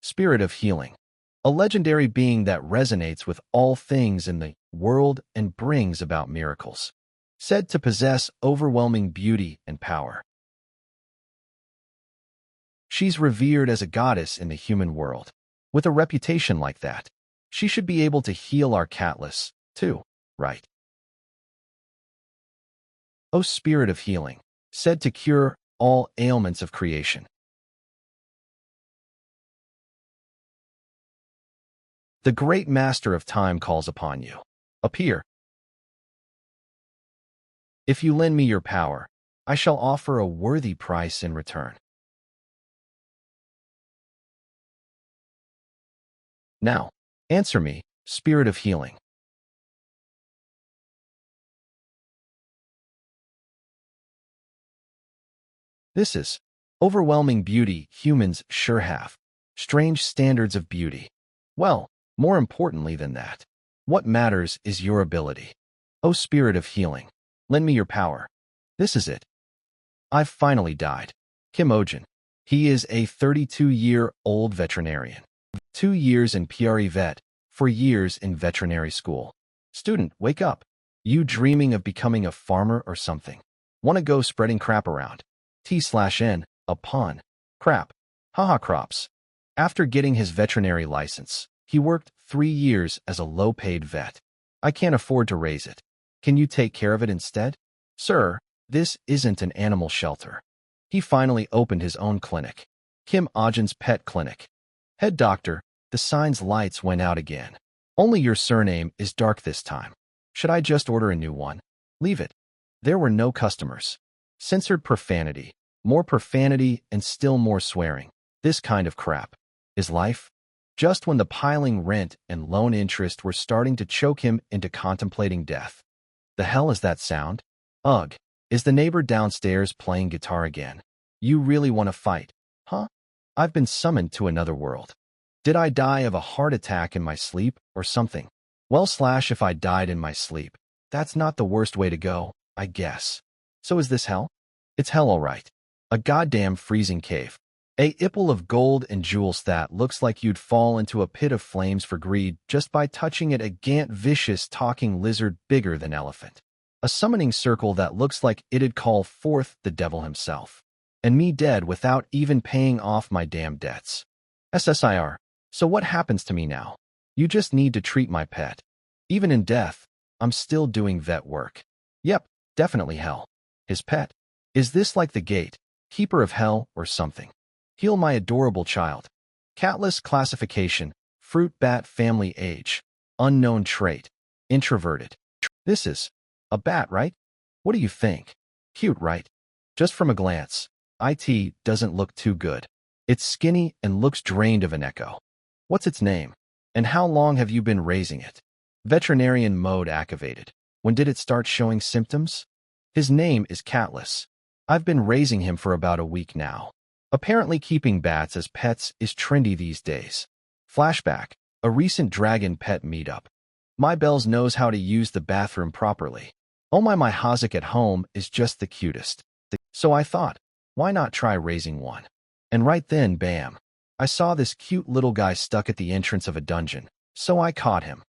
Spirit of healing. A legendary being that resonates with all things in the world and brings about miracles. Said to possess overwhelming beauty and power. She's revered as a goddess in the human world. With a reputation like that, she should be able to heal our catless, too, right? O Spirit of healing, said to cure all ailments of creation. The great master of time calls upon you. Appear. If you lend me your power, I shall offer a worthy price in return. Now, answer me, Spirit of healing. This is overwhelming beauty humans sure have. Strange standards of beauty. Well, more importantly than that, what matters is your ability. O Spirit of healing, lend me your power. This is it. I've finally died. Kim Ohjin. He is a 32-year-old veterinarian. 2 years in PRE vet, 4 years in veterinary school. Student, wake up. You dreaming of becoming a farmer or something? Wanna go spreading crap around? T/N, a pun. Crap. Haha crops. After getting his veterinary license, he worked 3 years as a low-paid vet. I can't afford to raise it. Can you take care of it instead? Sir, this isn't an animal shelter. He finally opened his own clinic. Kim Ohjin'S Pet Clinic. Head doctor, the sign's lights went out again. Only your surname is dark this time. Should I just order a new one? Leave it. There were no customers. Censored profanity, and still more swearing. This kind of crap. Is life? Just when the piling rent and loan interest were starting to choke him into contemplating death. The hell is that sound? Ugh. Is the neighbor downstairs playing guitar again? You really want to fight, huh? I've been summoned to another world. Did I die of a heart attack in my sleep or something? Well, if I died in my sleep, that's not the worst way to go, I guess. So is this hell? It's hell all right. A goddamn freezing cave. A ipple of gold and jewels that looks like you'd fall into a pit of flames for greed just by touching it. A gant vicious talking lizard bigger than elephant. A summoning circle that looks like it'd call forth the devil himself. And me dead without even paying off my damn debts. SSIR. So what happens to me now? You just need to treat my pet. Even in death, I'm still doing vet work. Yep, definitely hell. His pet. Is this like the gate, keeper of hell or something? Heal my adorable child. Catless classification, fruit bat family age, unknown trait, introverted. This is a bat, right? What do you think? Cute, right? Just from a glance, it doesn't look too good. It's skinny and looks drained of an echo. What's its name? And how long have you been raising it? Veterinarian mode activated. When did it start showing symptoms? His name is Catless. I've been raising him for about a week now. Apparently keeping bats as pets is trendy these days. Flashback, a recent dragon pet meetup. My Bells knows how to use the bathroom properly. Oh my Hazik at home is just the cutest. So I thought, why not try raising one? And right then, bam. I saw this cute little guy stuck at the entrance of a dungeon, so I caught him.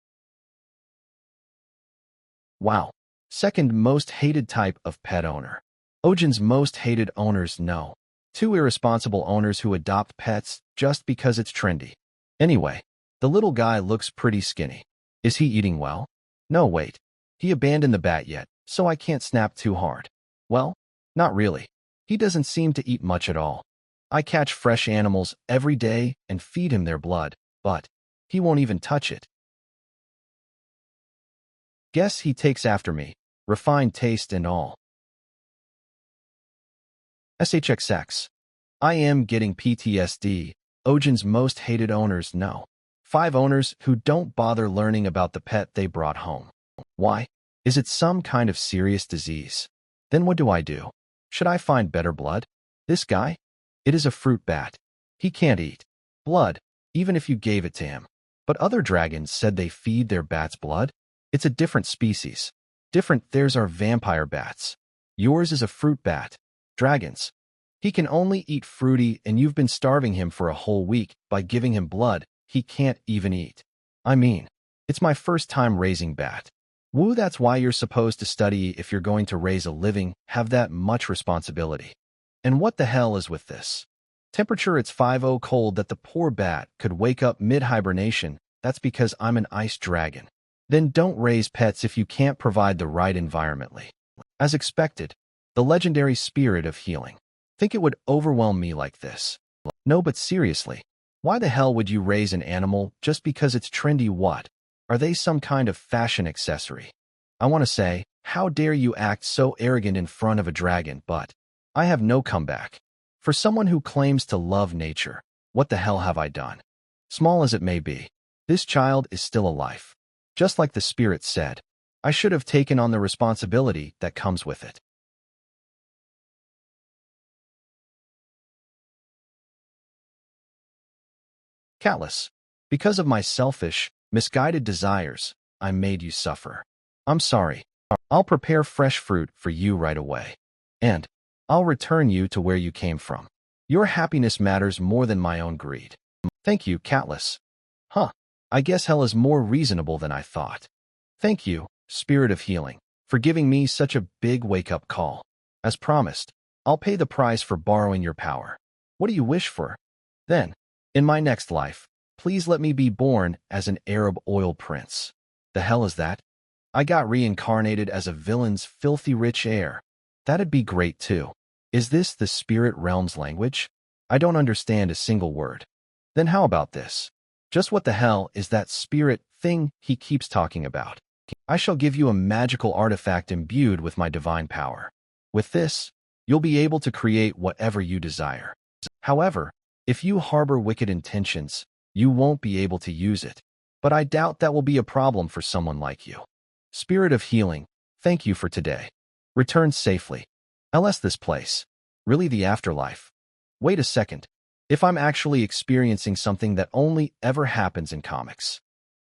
Wow. Second most hated type of pet owner. Ohjin'S most hated owners know. 2 irresponsible owners who adopt pets just because it's trendy. Anyway, the little guy looks pretty skinny. Is he eating well? No, wait. He abandoned the bat yet, so I can't snap too hard. Well, not really. He doesn't seem to eat much at all. I catch fresh animals every day and feed him their blood, but he won't even touch it. Guess he takes after me, refined taste and all. SHXX. I am getting PTSD. Ohjin'S most hated owners know. 5 owners who don't bother learning about the pet they brought home. Why? Is it some kind of serious disease? Then what do I do? Should I find better blood? This guy? It is a fruit bat. He can't eat blood, even if you gave it to him. But other dragons said they feed their bats blood. It's a different species. Theirs are vampire bats. Yours is a fruit bat. Dragons. He can only eat fruity, and you've been starving him for a whole week by giving him blood he can't even eat. I mean, it's my first time raising bat. Woo, that's why you're supposed to study if you're going to raise a living, have that much responsibility. And what the hell is with this? Temperature it's 50 cold that the poor bat could wake up mid-hibernation. That's because I'm an ice dragon. Then don't raise pets if you can't provide the right environmentally. As expected, the legendary spirit of healing. Think it would overwhelm me like this? No, but seriously, why the hell would you raise an animal just because it's trendy? What? Are they some kind of fashion accessory? I want to say, how dare you act so arrogant in front of a dragon, but I have no comeback. For someone who claims to love nature, what the hell have I done? Small as it may be, this child is still alive. Just like the spirit said, I should have taken on the responsibility that comes with it. Callous. Because of my selfish, misguided desires, I made you suffer. I'm sorry. I'll prepare fresh fruit for you right away. And I'll return you to where you came from. Your happiness matters more than my own greed. Thank you, Catless. Huh. I guess hell is more reasonable than I thought. Thank you, Spirit of Healing, for giving me such a big wake-up call. As promised, I'll pay the price for borrowing your power. What do you wish for? Then, in my next life, please let me be born as an Arab oil prince. The hell is that? I got reincarnated as a villain's filthy rich heir. That'd be great too. Is this the spirit realm's language? I don't understand a single word. Then how about this? Just what the hell is that spirit thing he keeps talking about? I shall give you a magical artifact imbued with my divine power. With this, you'll be able to create whatever you desire. However, if you harbor wicked intentions, you won't be able to use it. But I doubt that will be a problem for someone like you. Spirit of Healing, thank you for today. Return safely. LS this place. Really the afterlife. Wait a second. If I'm actually experiencing something that only ever happens in comics.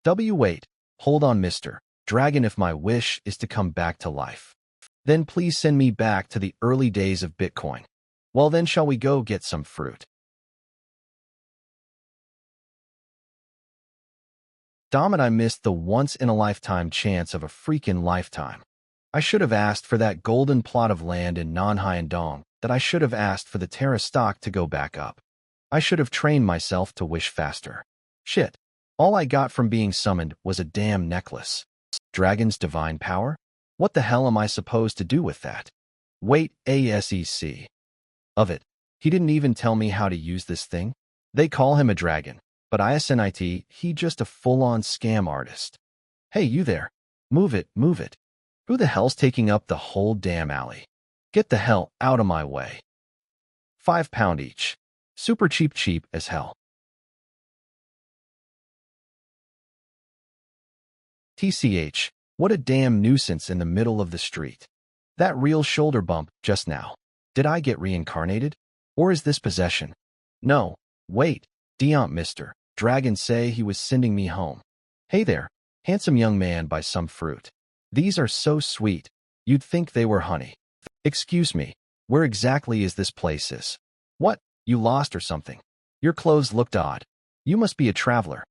Wait. Hold on, Mr. Dragon, if my wish is to come back to life, then please send me back to the early days of Bitcoin. Well then, shall we go get some fruit? Damn it, I missed the once-in-a-lifetime chance of a freaking lifetime. I should have asked for that golden plot of land in Nanhai that I should have asked for the Terra stock to go back up. I should have trained myself to wish faster. Shit. All I got from being summoned was a damn necklace. Dragon's divine power? What the hell am I supposed to do with that? Wait, ASEC. Of it. He didn't even tell me how to use this thing. They call him a dragon, but ISNIT, he just a full-on scam artist. Hey, you there. Move it, move it. Who the hell's taking up the whole damn alley? Get the hell out of my way. £5 each. Super cheap as hell. TCH, what a damn nuisance in the middle of the street. That real shoulder bump just now. Did I get reincarnated? Or is this possession? No, wait, Mr. Dragon say he was sending me home. Hey there, handsome young man, buy some fruit. These are so sweet, you'd think they were honey. Excuse me, where exactly is this place? What, you lost or something? Your clothes looked odd. You must be a traveler.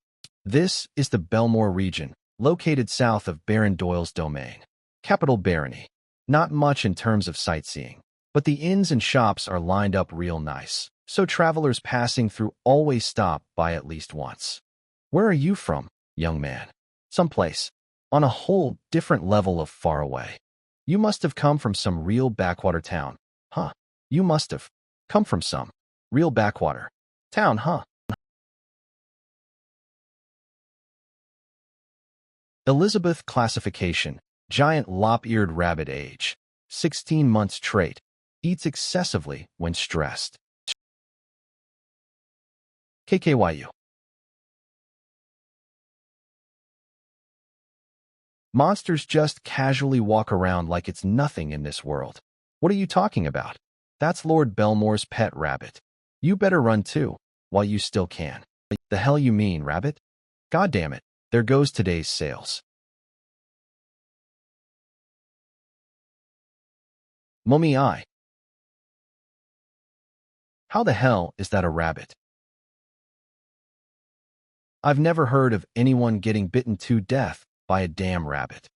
This is the Belmore region, located south of Baron Doyle's domain. Capital Barony. Not much in terms of sightseeing, but the inns and shops are lined up real nice, so travelers passing through always stop by at least once. Where are you from, young man? Someplace on a whole different level of far away. You must have come from some real backwater town, huh? You must have come from some real backwater town, huh? Elizabeth classification, giant lop-eared rabbit age, 16 months trait, eats excessively when stressed. KKYU. Monsters just casually walk around like it's nothing in this world. What are you talking about? That's Lord Belmore's pet rabbit. You better run too, while you still can. The hell you mean, rabbit? God damn it, there goes today's sales. Mummy eye. How the hell is that a rabbit? I've never heard of anyone getting bitten to death by a damn rabbit.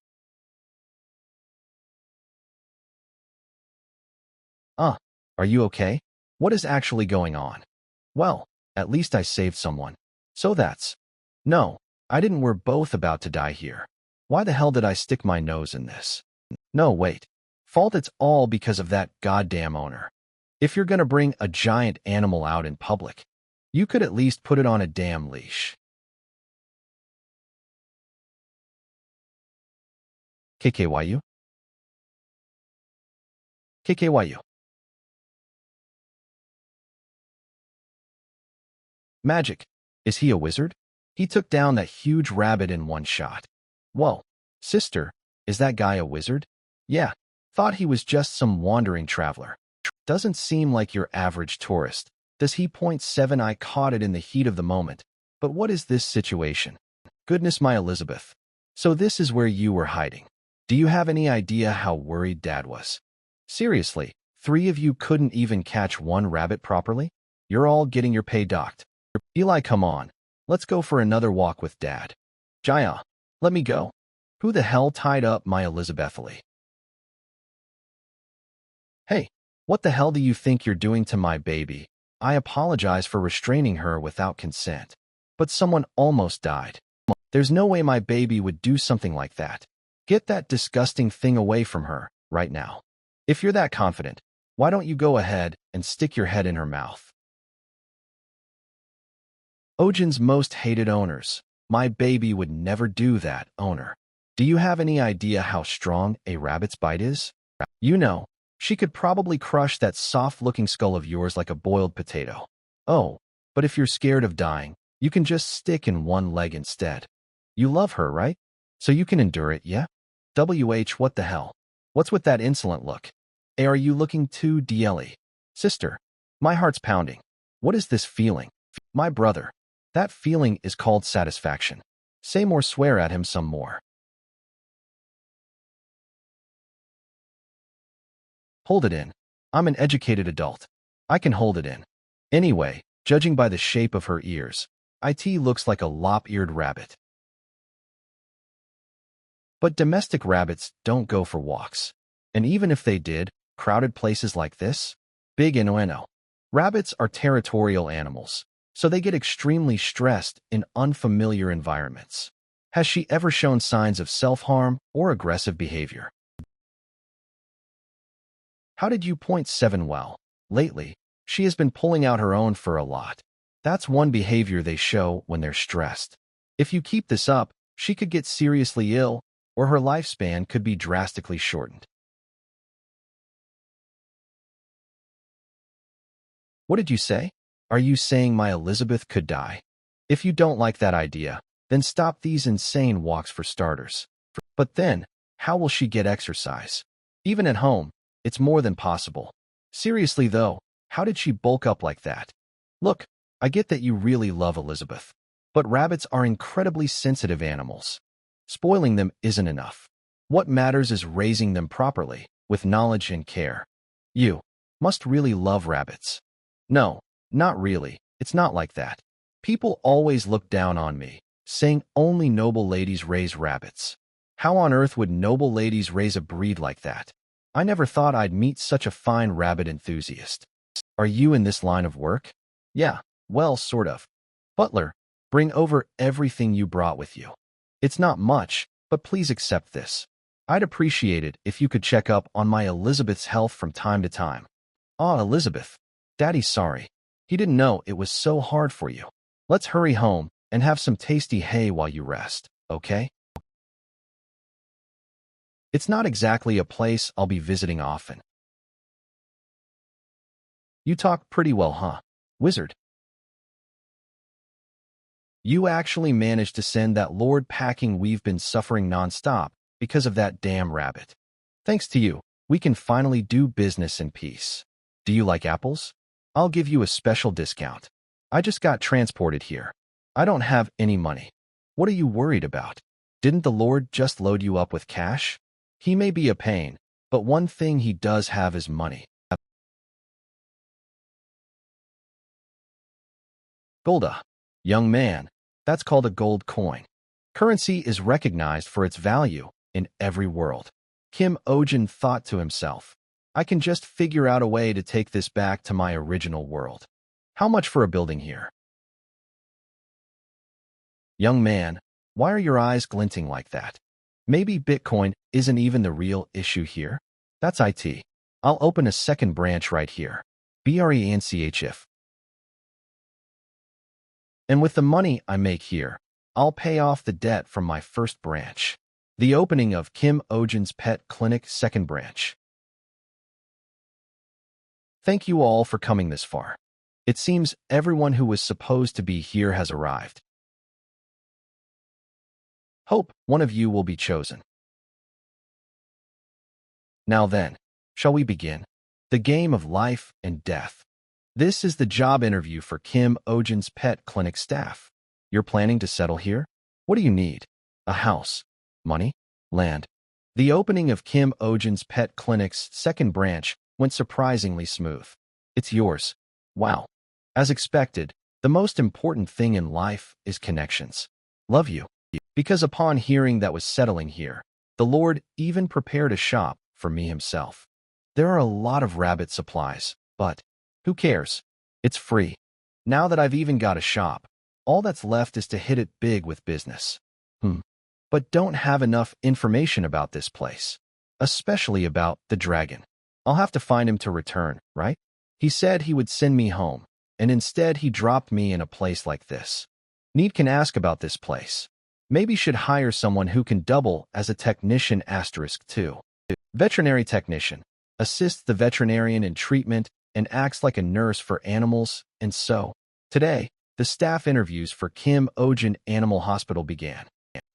Uh, are you okay? What is actually going on? Well, at least I saved someone. So that's... No, I didn't. We're both about to die here. Why the hell did I stick my nose in this? No, wait. Fault, it's all because of that goddamn owner. If you're gonna bring a giant animal out in public, you could at least put it on a damn leash. KKYU? KKYU. Magic. Is he a wizard? He took down that huge rabbit in one shot. Whoa. Sister, is that guy a wizard? Yeah. Thought he was just some wandering traveler. Doesn't seem like your average tourist. Does he? Point 7. I caught it in the heat of the moment. But what is this situation? Goodness, my Elizabeth. So this is where you were hiding. Do you have any idea how worried Dad was? Seriously, 3 of you couldn't even catch one rabbit properly? You're all getting your pay docked. Eli, come on. Let's go for another walk with Dad. Jaya, let me go. Who the hell tied up my Elizabethly? Hey, what the hell do you think you're doing to my baby? I apologize for restraining her without consent. But someone almost died. There's no way my baby would do something like that. Get that disgusting thing away from her, right now. If you're that confident, why don't you go ahead and stick your head in her mouth? Ohjin'S most hated owners. My baby would never do that, owner. Do you have any idea how strong a rabbit's bite is? You know, she could probably crush that soft-looking skull of yours like a boiled potato. Oh, but if you're scared of dying, you can just stick in one leg instead. You love her, right? So you can endure it, yeah? What the hell? What's with that insolent look? Are you looking too DLE? Sister, my heart's pounding. What is this feeling? My brother. That feeling is called satisfaction. Say more, swear at him some more. Hold it in. I'm an educated adult. I can hold it in. Anyway, judging by the shape of her ears, it looks like a lop-eared rabbit. But domestic rabbits don't go for walks. And even if they did, crowded places like this? Big no. Rabbits are territorial animals, so they get extremely stressed in unfamiliar environments. Has she ever shown signs of self-harm or aggressive behavior? How did you? Point 7. Well, lately, she has been pulling out her own fur a lot. That's one behavior they show when they're stressed. If you keep this up, she could get seriously ill, or her lifespan could be drastically shortened. What did you say? Are you saying my Elizabeth could die? If you don't like that idea, then stop these insane walks for starters. But then, how will she get exercise? Even at home, it's more than possible. Seriously though, how did she bulk up like that? Look, I get that you really love Elizabeth, but rabbits are incredibly sensitive animals. Spoiling them isn't enough. What matters is raising them properly, with knowledge and care. You must really love rabbits. No, not really. It's not like that. People always look down on me, saying only noble ladies raise rabbits. How on earth would noble ladies raise a breed like that? I never thought I'd meet such a fine rabbit enthusiast. Are you in this line of work? Yeah, well, sort of. Butler, bring over everything you brought with you. It's not much, but please accept this. I'd appreciate it if you could check up on my Elizabeth's health from time to time. Ah, Elizabeth. Daddy's sorry. He didn't know it was so hard for you. Let's hurry home and have some tasty hay while you rest, okay? It's not exactly a place I'll be visiting often. You talk pretty well, huh, wizard? You actually managed to send that lord packing. We've been suffering nonstop because of that damn rabbit. Thanks to you, we can finally do business in peace. Do you like apples? I'll give you a special discount. I just got transported here. I don't have any money. What are you worried about? Didn't the Lord just load you up with cash? He may be a pain, but one thing he does have is money. Golda. Young man, that's called a gold coin. Currency is recognized for its value in every world. Kim Ohjin thought to himself, I can just figure out a way to take this back to my original world. How much for a building here? Young man, why are your eyes glinting like that? Maybe Bitcoin isn't even the real issue here? That's IT. I'll open a second branch right here. BRENCHF. And with the money I make here, I'll pay off the debt from my first branch. The opening of Kim Ohjin's Pet Clinic second branch. Thank you all for coming this far. It seems everyone who was supposed to be here has arrived. Hope one of you will be chosen. Now then, shall we begin? The game of life and death. This is the job interview for Kim Ohjin's Pet Clinic staff. You're planning to settle here? What do you need? A house, money, land. The opening of Kim Ohjin's Pet Clinic's second branch went surprisingly smooth. It's yours. Wow. As expected, the most important thing in life is connections. Love you. Because upon hearing that was settling here, the Lord even prepared a shop for me himself. There are a lot of rabbit supplies, but who cares? It's free. Now that I've even got a shop, all that's left is to hit it big with business. But don't have enough information about this place, especially about the dragon. I'll have to find him to return, right? He said he would send me home, and instead he dropped me in a place like this. Need can ask about this place. Maybe should hire someone who can double as a technician *2. Veterinary technician. Assists the veterinarian in treatment and acts like a nurse for animals, and so, today, the staff interviews for Kim Ohjin Animal Hospital began.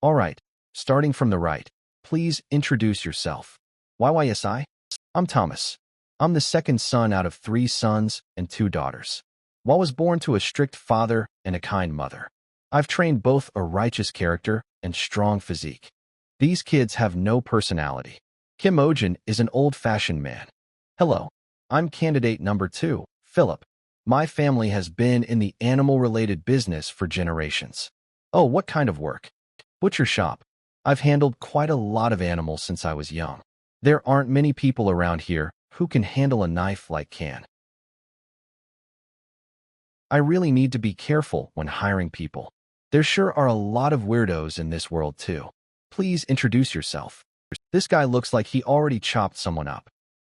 All right, starting from the right, please introduce yourself. YYSI? I'm Thomas. I'm the second son out of 3 sons and 2 daughters. I was born to a strict father and a kind mother. I've trained both a righteous character and strong physique. These kids have no personality. Kim Ohjin is an old-fashioned man. Hello, I'm candidate number 2, Philip. My family has been in the animal-related business for generations. Oh, what kind of work? Butcher shop. I've handled quite a lot of animals since I was young. There aren't many people around here who can handle a knife like can. I really need to be careful when hiring people. There sure are a lot of weirdos in this world too. Please introduce yourself. This guy looks like he already chopped someone up.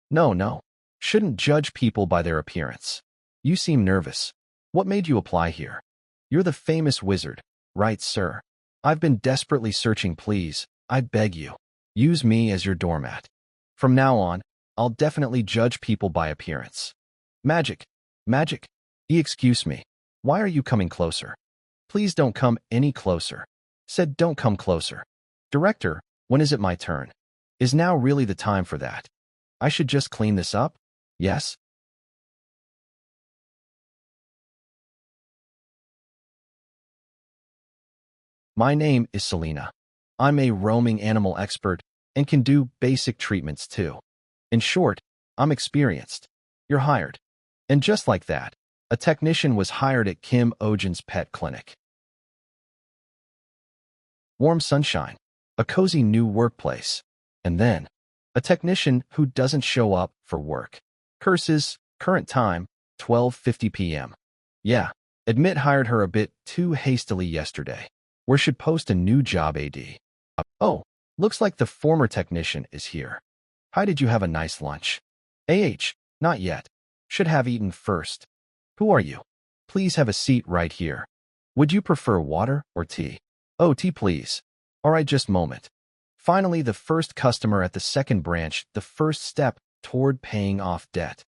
No. Shouldn't judge people by their appearance. You seem nervous. What made you apply here? You're the famous wizard, right, sir? I've been desperately searching. Please, I beg you, use me as your doormat. From now on, I'll definitely judge people by appearance. Magic. Excuse me. Why are you coming closer? Please don't come any closer. Said don't come closer. Director, when is it my turn? Is now really the time for that? I should just clean this up? Yes? My name is Selena. I'm a roaming animal expert and can do basic treatments too. In short, I'm experienced. You're hired. And just like that, a technician was hired at Kim Ohjin's Pet Clinic. Warm sunshine, a cozy new workplace, and then a technician who doesn't show up for work. Curses, current time, 12:50 p.m. Yeah, admit hired her a bit too hastily yesterday. We should post a new job AD. Oh, looks like the former technician is here. Hi, did you have a nice lunch? Not yet. Should have eaten first. Who are you? Please have a seat right here. Would you prefer water or tea? Oh, tea please. All right, just a moment. Finally, the first customer at the second branch, the first step toward paying off debt.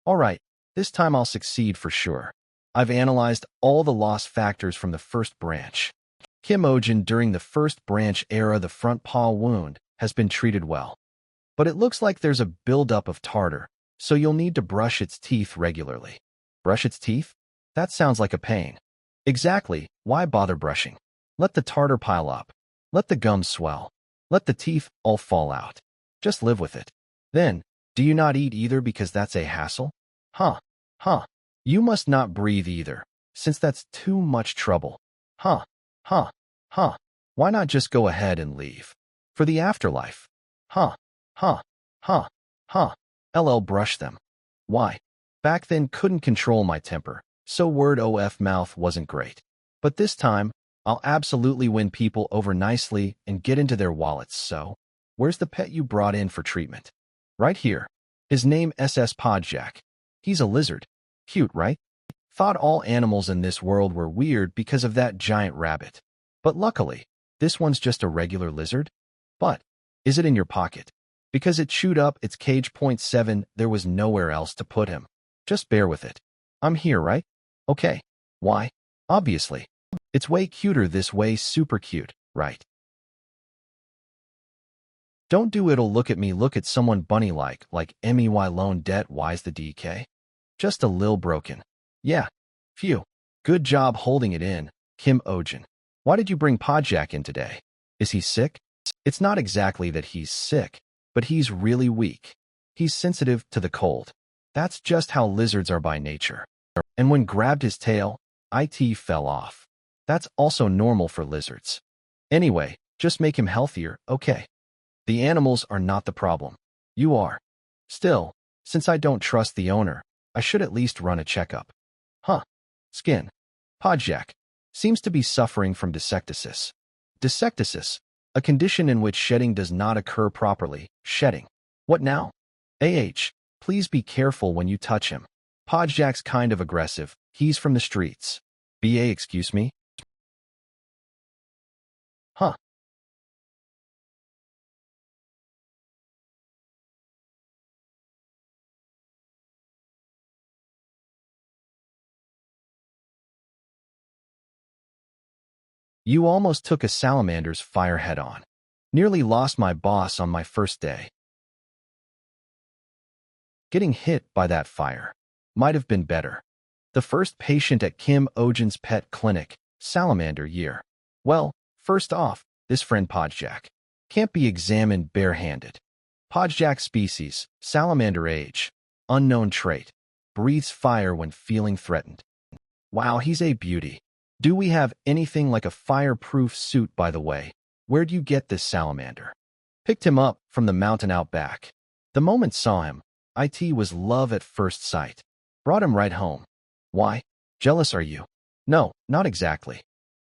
All right, this time I'll succeed for sure. I've analyzed all the loss factors from the first branch. Kim Ohjin during the first branch era, the front paw wound has been treated well. But it looks like there's a buildup of tartar, so you'll need to brush its teeth regularly. Brush its teeth? That sounds like a pain. Exactly, why bother brushing? Let the tartar pile up. Let the gums swell. Let the teeth all fall out. Just live with it. Then, do you not eat either because that's a hassle? Huh. You must not breathe either. since that's too much trouble. Huh, huh, huh. Why not just go ahead and leave? For the afterlife. Huh, huh, huh, huh. LL brush them. Why? Back then couldn't control my temper, so word OF mouth wasn't great. But this time, I'll absolutely win people over nicely and get into their wallets, so where's the pet you brought in for treatment? Right here. His name SS Podjack. He's a lizard. Cute, right? Thought all animals in this world were weird because of that giant rabbit. But luckily, this one's just a regular lizard. But, is it in your pocket? Because it chewed up its cage. Point 7, there was nowhere else to put him. Just bear with it. I'm here, right? Okay. Why? Obviously. It's way cuter this way, super cute, right? Don't do it'll look at me, look at someone bunny-like MEY loan debt wise the DK. Just a lil broken. Yeah. Phew. Good job holding it in, Kim Ohjin. Why did you bring Podjack in today? Is he sick? It's not exactly that he's sick, but he's really weak. He's sensitive to the cold. That's just how lizards are by nature. And when grabbed his tail, it fell off. That's also normal for lizards. Anyway, just make him healthier, okay? The animals are not the problem. You are. Still, since I don't trust the owner, I should at least run a checkup. Huh. Skin. Podjack seems to be suffering from dysectasis. Dysectasis, a condition in which shedding does not occur properly. Shedding. What now? Please be careful when you touch him. Podjack's kind of aggressive. He's from the streets. Excuse me? Huh. You almost took a salamander's fire head on. Nearly lost my boss on my first day. Getting hit by that fire might have been better. The first patient at Kim Ohjin'S pet clinic, salamander year. Well, first off, this friend Podjack can't be examined barehanded. Podjack species, salamander age, unknown trait, breathes fire when feeling threatened. Wow, he's a beauty. Do we have anything like a fireproof suit, by the way? Where'd you get this salamander? Picked him up from the mountain out back. The moment saw him, it was love at first sight. Brought him right home. Why? Jealous are you? No, not exactly.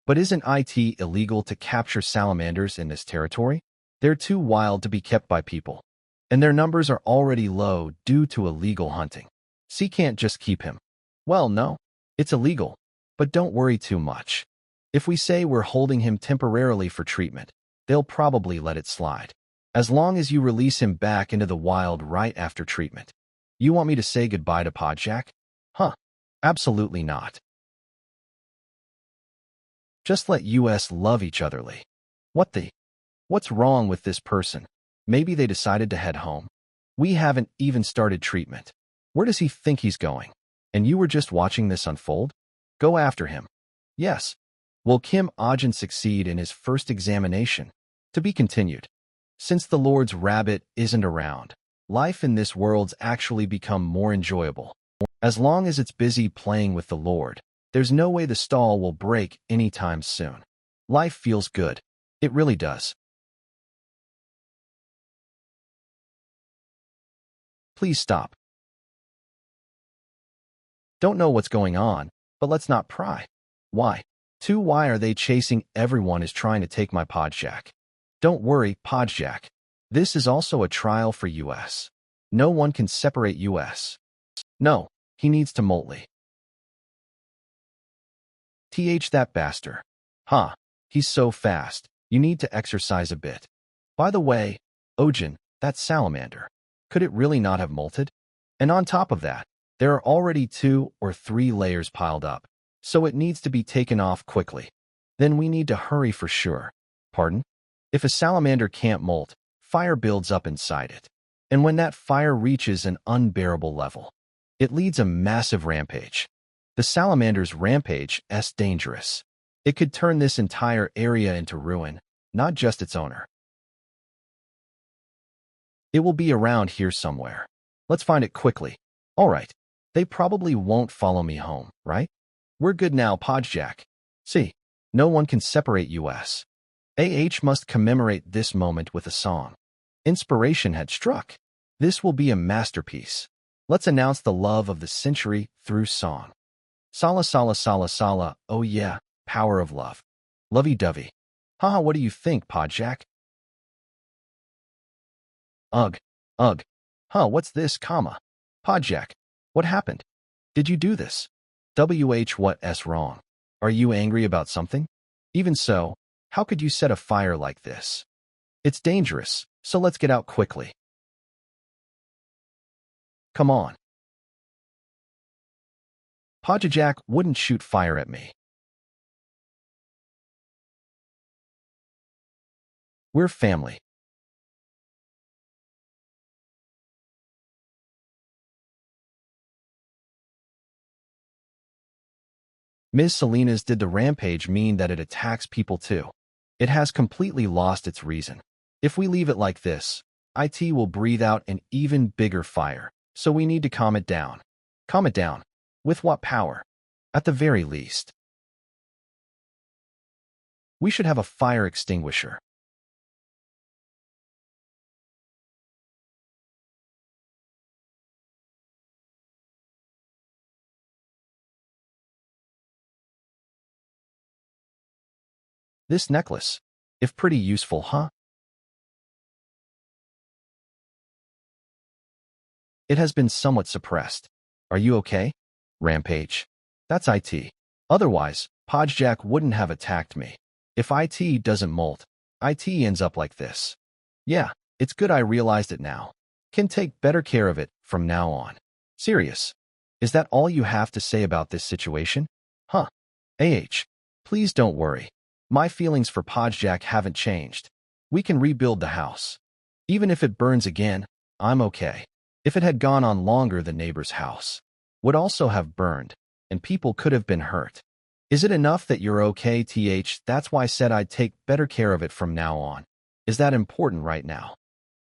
But isn't it illegal to capture salamanders in this territory? They're too wild to be kept by people. And their numbers are already low due to illegal hunting. So can't just keep him. Well, no. It's illegal. But don't worry too much. If we say we're holding him temporarily for treatment, they'll probably let it slide. As long as you release him back into the wild right after treatment. You want me to say goodbye to Podjack? Huh. Absolutely not. Just let us love each otherly. What the? What's wrong with this person? Maybe they decided to head home. We haven't even started treatment. Where does he think he's going? And you were just watching this unfold? Go after him. Yes. Will Kim Ohjin succeed in his first examination? To be continued. Since the Lord's rabbit isn't around, life in this world's actually become more enjoyable. As long as it's busy playing with the Lord, there's no way the stall will break anytime soon. Life feels good. It really does. Please stop. Don't know what's going on, but let's not pry. Why? Why are they chasing? Everyone is trying to take my Podjack. Don't worry, Podjack. This is also a trial for us. No one can separate us. No, he needs to moltly. That bastard. Huh, he's so fast. You need to exercise a bit. By the way, Ohjin, that salamander. Could it really not have molted? And on top of that, there are already 2 or 3 layers piled up, so it needs to be taken off quickly. Then we need to hurry for sure. Pardon? If a salamander can't molt, fire builds up inside it. And when that fire reaches an unbearable level, it leads a massive rampage. The salamander's rampage is dangerous. It could turn this entire area into ruin, not just its owner. It will be around here somewhere. Let's find it quickly. All right. They probably won't follow me home, right? We're good now, Podjack. See, no one can separate us. Must commemorate this moment with a song. Inspiration had struck. This will be a masterpiece. Let's announce the love of the century through song. Sala sala sala sala, oh yeah, power of love. Lovey-dovey. Haha, what do you think, Podjack? Ugh, ugh. Huh, what's this, comma? Podjack, what happened? Did you do this? What's wrong? Are you angry about something? Even so, how could you set a fire like this? It's dangerous, so let's get out quickly. Come on. Podjack wouldn't shoot fire at me. We're family. Ms. Salinas, did the rampage mean that it attacks people too? It has completely lost its reason. If we leave it like this, it will breathe out an even bigger fire, so we need to calm it down. Calm it down. With what power? At the very least, we should have a fire extinguisher. This necklace, if pretty useful, huh? It has been somewhat suppressed. Are you okay? Rampage. That's it. Otherwise, Podjack wouldn't have attacked me. If it doesn't molt, it ends up like this. Yeah, it's good I realized it now. Can take better care of it from now on. Serious. Is that all you have to say about this situation? Huh. Please don't worry. My feelings for Podjack haven't changed. We can rebuild the house. Even if it burns again, I'm okay. If it had gone on longer, the neighbor's house would also have burned, and people could have been hurt. Is it enough that you're okay, That's why I said I'd take better care of it from now on. Is that important right now?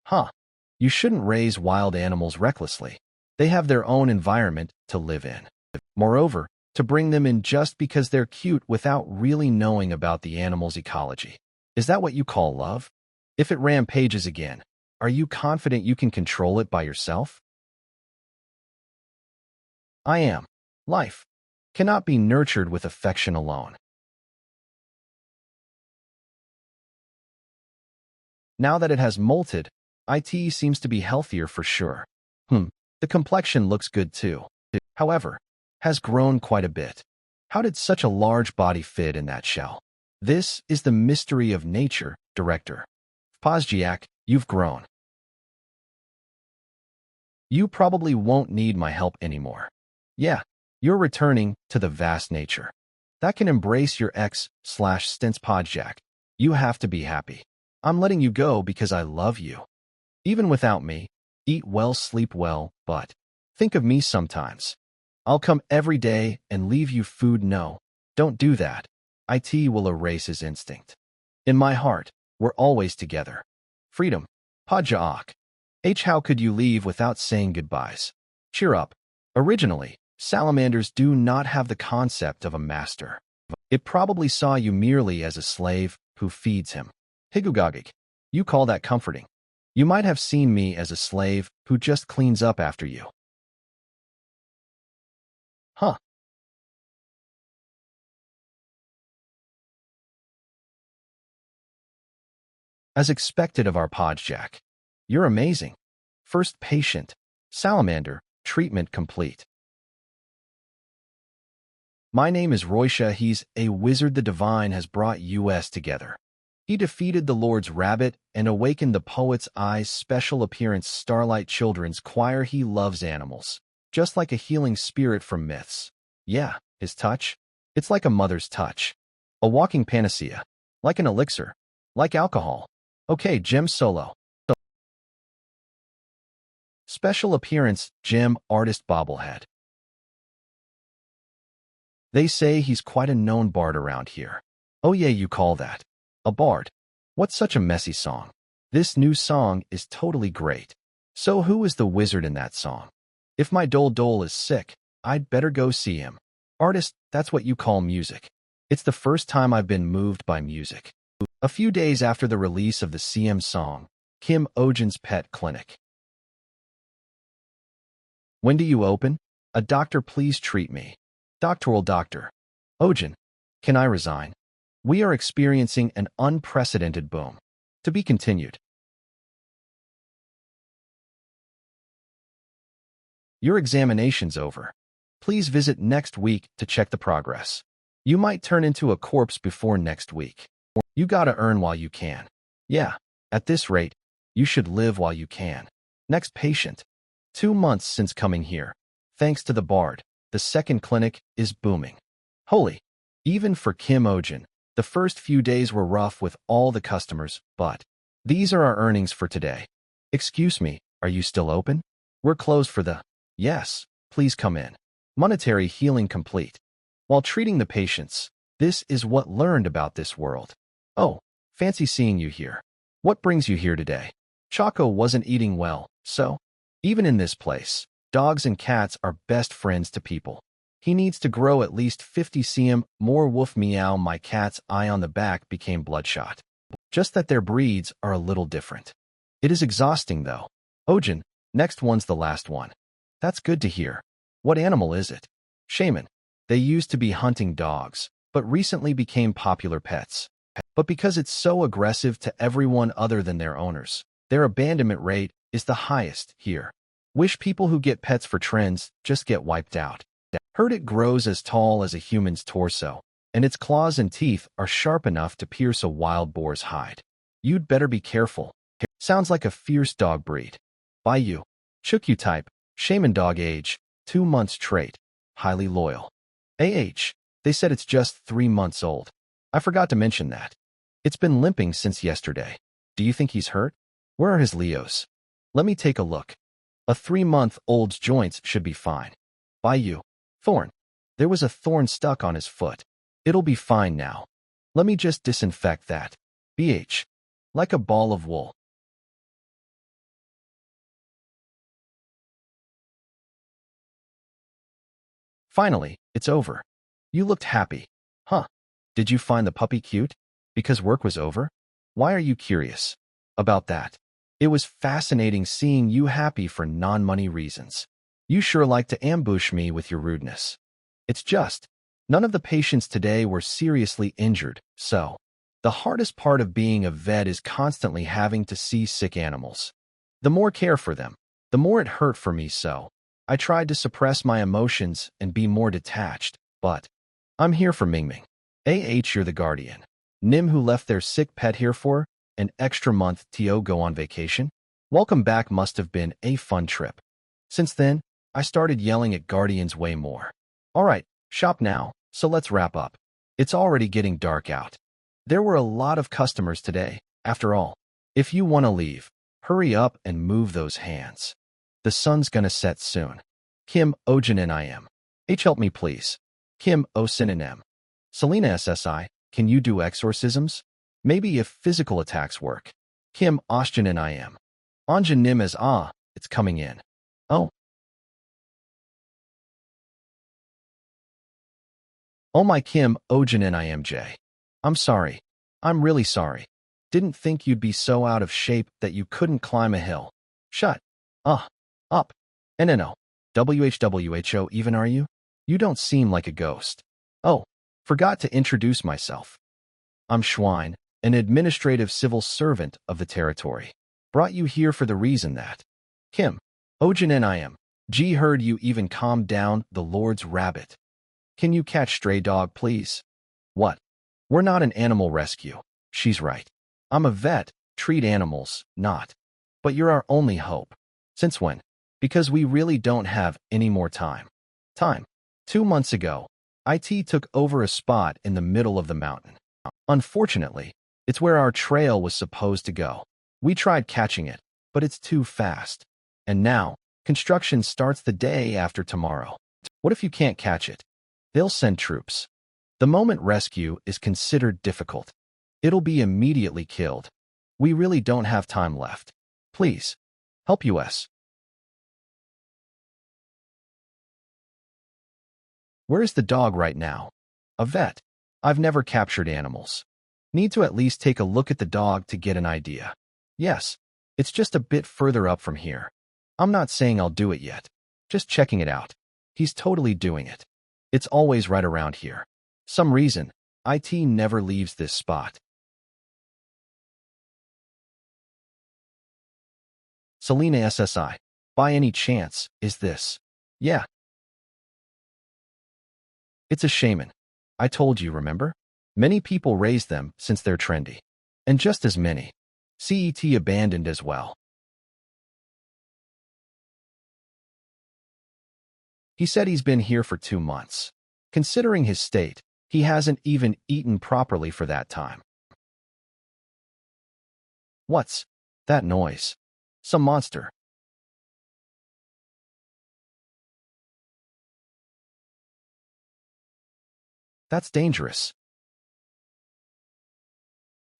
Huh. You shouldn't raise wild animals recklessly. They have their own environment to live in. Moreover, to bring them in just because they're cute without really knowing about the animal's ecology. Is that what you call love? If it rampages again, are you confident you can control it by yourself? I am. Life cannot be nurtured with affection alone. Now that it has molted, it seems to be healthier for sure. The complexion looks good too. However, has grown quite a bit. How did such a large body fit in that shell? This is the mystery of nature, director. Podjack, you've grown. You probably won't need my help anymore. Yeah, you're returning to the vast nature. That can embrace your ex/stints, Podjack. You have to be happy. I'm letting you go because I love you. Even without me, eat well, sleep well, but think of me sometimes. I'll come every day and leave you food. No, don't do that. It will erase his instinct. In my heart, we're always together. Freedom. Podjack. How could you leave without saying goodbyes? Cheer up. Originally, salamanders do not have the concept of a master. It probably saw you merely as a slave who feeds him. Higugagik. You call that comforting. You might have seen me as a slave who just cleans up after you. Huh. As expected of our Podjack. You're amazing. First patient. Salamander. Treatment complete. My name is Roisha. He's a wizard. The divine has brought us together. He defeated the Lord's rabbit and awakened the poet's eyes. Special appearance. Starlight Children's Choir. He loves animals. Just like a healing spirit from myths. Yeah, his touch. It's like a mother's touch. A walking panacea. Like an elixir. Like alcohol. Okay, Gem Solo. Special appearance, Gem Artist Bobblehead. They say he's quite a known bard around here. Oh yeah, you call that a bard? What's such a messy song? This new song is totally great. So who is the wizard in that song? If my Dole is sick, I'd better go see him. Artist, that's what you call music. It's the first time I've been moved by music. A few days after the release of the CM song, Kim Ohjin'S Pet Clinic. When do you open? A doctor, please treat me. Doctoral doctor. Ohjin, can I resign? We are experiencing an unprecedented boom. To be continued. Your examination's over. Please visit next week to check the progress. You might turn into a corpse before next week. You gotta earn while you can. Yeah, at this rate, you should live while you can. Next patient. 2 months since coming here. Thanks to the Bard, the second clinic is booming. Holy. Even for Kim Ohjin, the first few days were rough with all the customers, but these are our earnings for today. Excuse me, are you still open? We're closed for the... Yes, please come in. Monetary healing complete. While treating the patients, this is what learned about this world. Oh, fancy seeing you here. What brings you here today? Choco wasn't eating well, so... Even in this place, dogs and cats are best friends to people. He needs to grow at least 50 cm more. Woof meow. My cat's eye on the back became bloodshot. Just that their breeds are a little different. It is exhausting though. Ohjin, next one's the last one. That's good to hear. What animal is it? Shaman. They used to be hunting dogs, but recently became popular pets. But because it's so aggressive to everyone other than their owners, their abandonment rate is the highest here. Wish people who get pets for trends just get wiped out. Heard it grows as tall as a human's torso, and its claws and teeth are sharp enough to pierce a wild boar's hide. You'd better be careful. Sounds like a fierce dog breed. Bayou. Chukyu type. Shaman dog age. 2 months trait. Highly loyal. They said it's just 3 months old. I forgot to mention that. It's been limping since yesterday. Do you think he's hurt? Where are his Leos? Let me take a look. A 3-month-old's joints should be fine. Bayou. Thorn. There was a thorn stuck on his foot. It'll be fine now. Let me just disinfect that. Like a ball of wool. Finally, it's over. You looked happy. Huh? Did you find the puppy cute? Because work was over? Why are you curious about that? It was fascinating seeing you happy for non-money reasons. You sure like to ambush me with your rudeness. It's just, none of the patients today were seriously injured, so the hardest part of being a vet is constantly having to see sick animals. The more care for them, the more it hurt for me, so I tried to suppress my emotions and be more detached, but I'm here for Mingming. You're the guardian. Nim who left their sick pet here for an extra month to go on vacation? Welcome back must have been a fun trip. Since then, I started yelling at guardians way more. Alright, shop now, so let's wrap up. It's already getting dark out. There were a lot of customers today, after all. If you want to leave, hurry up and move those hands. The sun's gonna set soon. Kim Ohjin and I am. Help me please. Kim Ohjin and M. Selena SSI, can you do exorcisms? Maybe if physical attacks work. Kim Ohjin and I am. Onjin Nim as it's coming in. Oh. Oh my Kim Ohjin and I am J. I'm sorry. I'm really sorry. Didn't think you'd be so out of shape that you couldn't climb a hill. Shut. Up. No. WHWHO even are you? You don't seem like a ghost. Oh, forgot to introduce myself. I'm Schwein, an administrative civil servant of the territory. Brought you here for the reason that Kim Ohjin and I am. G heard you even calmed down the Lord's rabbit. Can you catch stray dog, please? What? We're not an animal rescue. She's right. I'm a vet, treat animals, not. But you're our only hope. Since when? Because we really don't have any more time. 2 months ago, IT took over a spot in the middle of the mountain. Unfortunately, it's where our trail was supposed to go. We tried catching it, but it's too fast. And now, construction starts the day after tomorrow. What if you can't catch it? They'll send troops. The moment rescue is considered difficult. It'll be immediately killed. We really don't have time left. Please, help us. Where is the dog right now? A vet. I've never captured animals. Need to at least take a look at the dog to get an idea. Yes, it's just a bit further up from here. I'm not saying I'll do it yet. Just checking it out. He's totally doing it. It's always right around here. Some reason, IT never leaves this spot. Selena SSI. By any chance, is this? Yeah. It's a shaman. I told you, remember? Many people raise them since they're trendy. And just as many. CET abandoned as well. He said he's been here for 2 months. Considering his state, he hasn't even eaten properly for that time. What's that noise? Some monster. That's dangerous.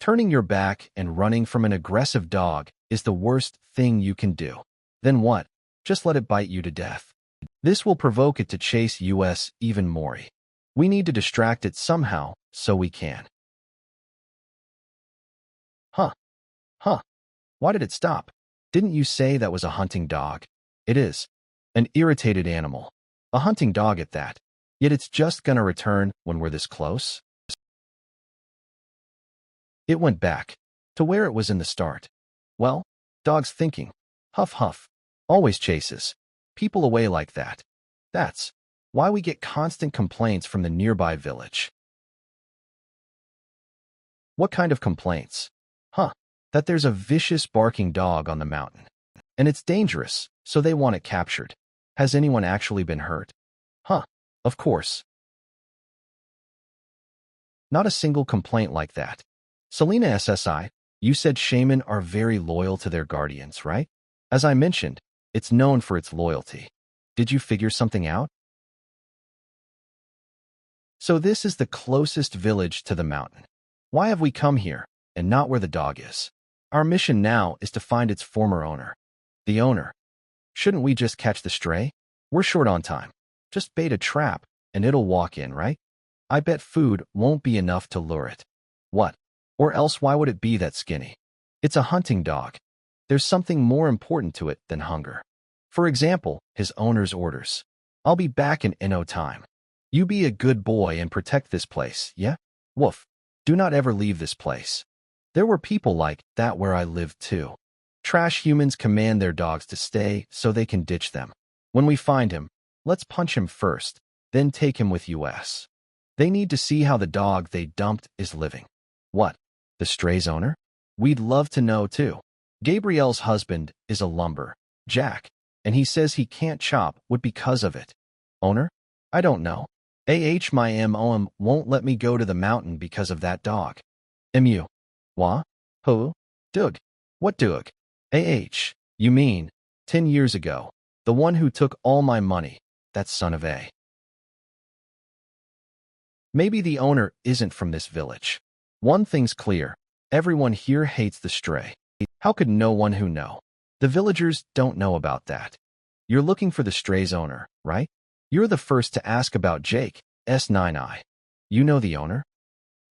Turning your back and running from an aggressive dog is the worst thing you can do. Then what? Just let it bite you to death. This will provoke it to chase us even more. We need to distract it somehow so we can. Huh. Why did it stop? Didn't you say that was a hunting dog? It is. An irritated animal. A hunting dog at that. Yet it's just gonna return when we're this close? It went back to where it was in the start. Well, dog's thinking. Huff huff. Always chases people away like that. That's why we get constant complaints from the nearby village. What kind of complaints? That there's a vicious barking dog on the mountain. And it's dangerous, so they want it captured. Has anyone actually been hurt? Of course. Not a single complaint like that. Selena SSI, you said shaman are very loyal to their guardians, right? As I mentioned, it's known for its loyalty. Did you figure something out? So this is the closest village to the mountain. Why have we come here, and not where the dog is? Our mission now is to find its former owner. The owner. Shouldn't we just catch the stray? We're short on time. Just bait a trap, and it'll walk in, right? I bet food won't be enough to lure it. What? Or else why would it be that skinny? It's a hunting dog. There's something more important to it than hunger. For example, his owner's orders. I'll be back in no time. You be a good boy and protect this place, yeah? Woof. Do not ever leave this place. There were people like that where I lived too. Trash humans command their dogs to stay so they can ditch them. When we find him, let's punch him first, then take him with us. They need to see how the dog they dumped is living. What? The stray's owner? We'd love to know too. Gabrielle's husband is a lumber jack, and he says he can't chop wood because of it. Owner? I don't know. My mom won't let me go to the mountain because of that dog. Mu. Wha? Who? Doug. What Doug? You mean 10 years ago, the one who took all my money, that son of a. Maybe the owner isn't from this village. One thing's clear, everyone here hates the stray. How could no one who know? The villagers don't know about that. You're looking for the stray's owner, right? You're the first to ask about Jake, S9I. You know the owner?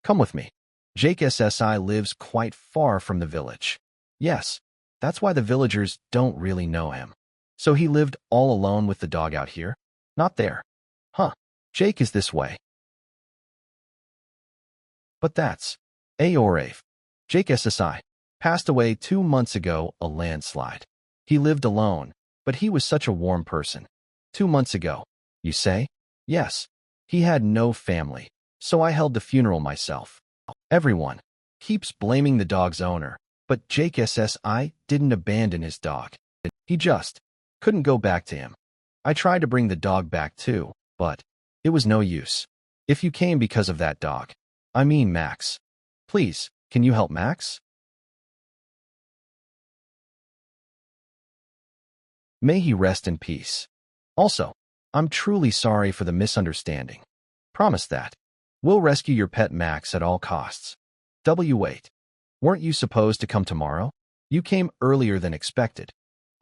Come with me. Jake SSI lives quite far from the village. Yes, that's why the villagers don't really know him. So he lived all alone with the dog out here? Not there. Jake is this way. But that's Aorave. Jake SSI passed away 2 months ago, a landslide. He lived alone, but he was such a warm person. 2 months ago, you say? Yes. He had no family, so I held the funeral myself. Everyone keeps blaming the dog's owner, but Jake SSI didn't abandon his dog. He just couldn't go back to him. I tried to bring the dog back too, but it was no use. If you came because of that dog, I mean Max. Please, can you help Max? May he rest in peace. Also, I'm truly sorry for the misunderstanding. Promise that. We'll rescue your pet Max at all costs. Wait. Weren't you supposed to come tomorrow? You came earlier than expected.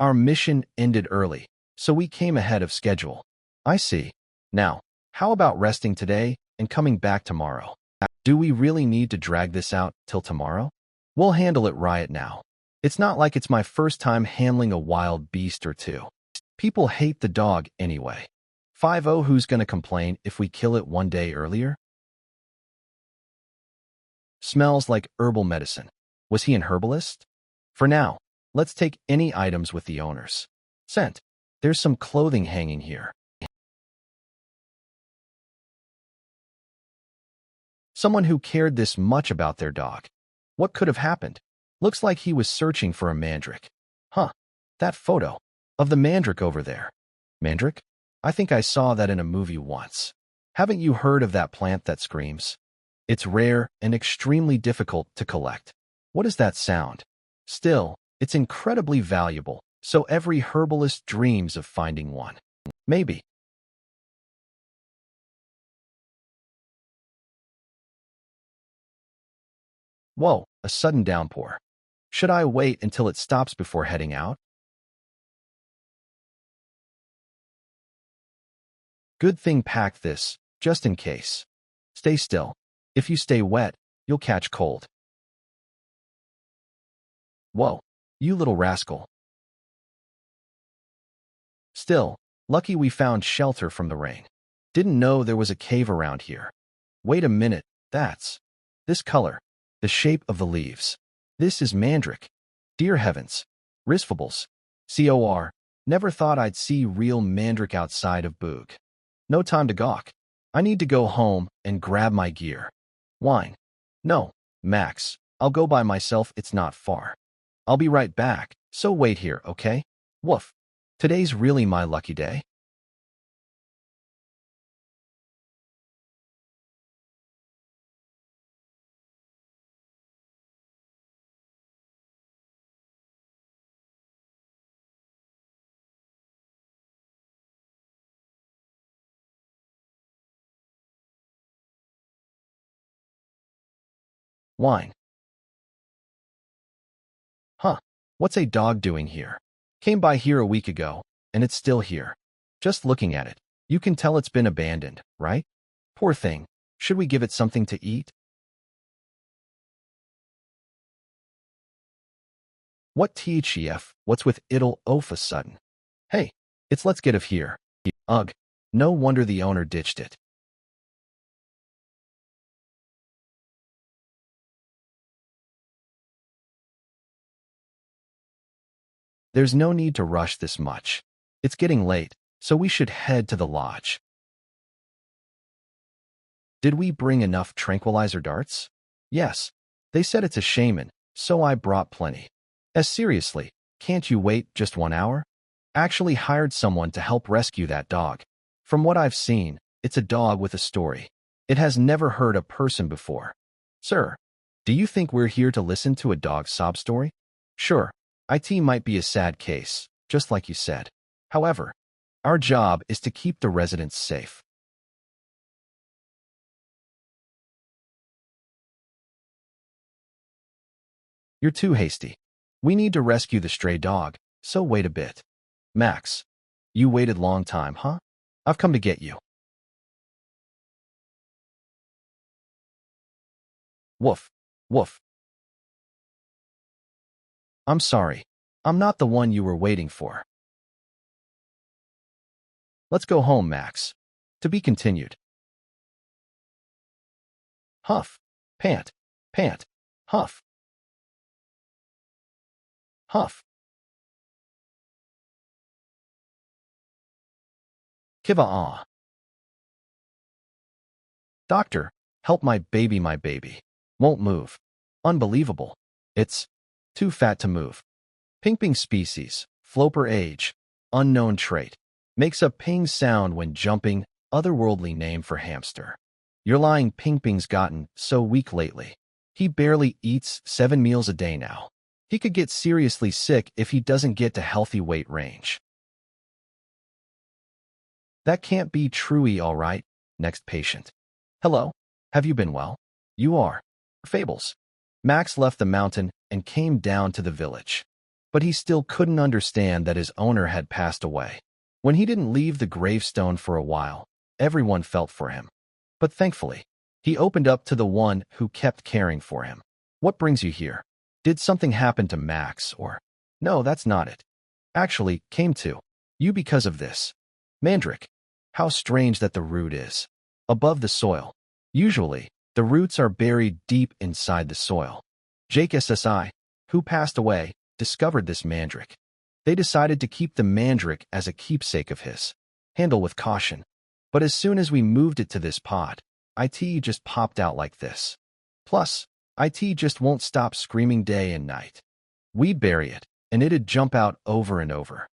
Our mission ended early, so we came ahead of schedule. I see. Now, How about resting today and coming back tomorrow? Do we really need to drag this out till tomorrow? We'll handle it right now. It's not like it's my first time handling a wild beast or two. People hate the dog anyway. 50 who's gonna complain if we kill it one day earlier? Smells like herbal medicine. Was he an herbalist? For now, let's take any items with the owners. Scent. There's some clothing hanging here. Someone who cared this much about their dog. What could have happened? Looks like he was searching for a mandrake. Huh, that photo of the mandrake over there. Mandrake? I think I saw that in a movie once. Haven't you heard of that plant that screams? It's rare and extremely difficult to collect. What is that sound? Still, it's incredibly valuable, so every herbalist dreams of finding one. Maybe. Whoa, a sudden downpour. Should I wait until it stops before heading out? Good thing pack this, just in case. Stay still. If you stay wet, you'll catch cold. Whoa, you little rascal. Still, lucky we found shelter from the rain. Didn't know there was a cave around here. Wait a minute, that's this color, the shape of the leaves. This is mandrake. Dear heavens. Risfables. COR. Never thought I'd see real mandrake outside of Boog. No time to gawk. I need to go home and grab my gear. Wine. No, Max. I'll go by myself, it's not far. I'll be right back, so wait here, okay? Woof. Today's really my lucky day. Wine. Huh. What's a dog doing here? Came by here a week ago, and it's still here. Just looking at it, you can tell it's been abandoned, right? Poor thing. Should we give it something to eat? What THEF? What's with it'll oaf a sudden? Hey, it's let's get of here. Ugh. No wonder the owner ditched it. There's no need to rush this much. It's getting late, so we should head to the lodge. Did we bring enough tranquilizer darts? Yes. They said it's a shaman, so I brought plenty. As seriously, can't you wait just 1 hour? Actually hired someone to help rescue that dog. From what I've seen, it's a dog with a story. It has never heard a person before. Sir, do you think we're here to listen to a dog's sob story? Sure, IT might be a sad case, just like you said. However, our job is to keep the residents safe. You're too hasty. We need to rescue the stray dog, so wait a bit. Max, you waited long time, huh? I've come to get you. Woof, woof. I'm sorry. I'm not the one you were waiting for. Let's go home, Max. To be continued. Huff, pant, pant, huff, huff. Kiva-ah. Doctor, help my baby, my baby. Won't move. Unbelievable. It's too fat to move. Ping-ping species, floper age, unknown trait. Makes a ping sound when jumping, otherworldly name for hamster. Your lying ping-ping's gotten so weak lately. He barely eats 7 meals a day now. He could get seriously sick if he doesn't get to healthy weight range. That can't be true-y, all right. Next patient. Hello, have you been well? You are. Fables. Max left the mountain and came down to the village. But he still couldn't understand that his owner had passed away. When he didn't leave the gravestone for a while, Everyone felt for him. But thankfully, he opened up to the one who kept caring for him. What brings you here? Did something happen to Max or... No, that's not it. Actually, came to you because of this. Mandrake. How strange that the root is above the soil. Usually, the roots are buried deep inside the soil. Jake SSI, who passed away, discovered this mandrake. They decided to keep the mandrake as a keepsake of his. Handle with caution. But as soon as we moved it to this pod, it just popped out like this. Plus, it just won't stop screaming day and night. We'd bury it, and it'd jump out over and over.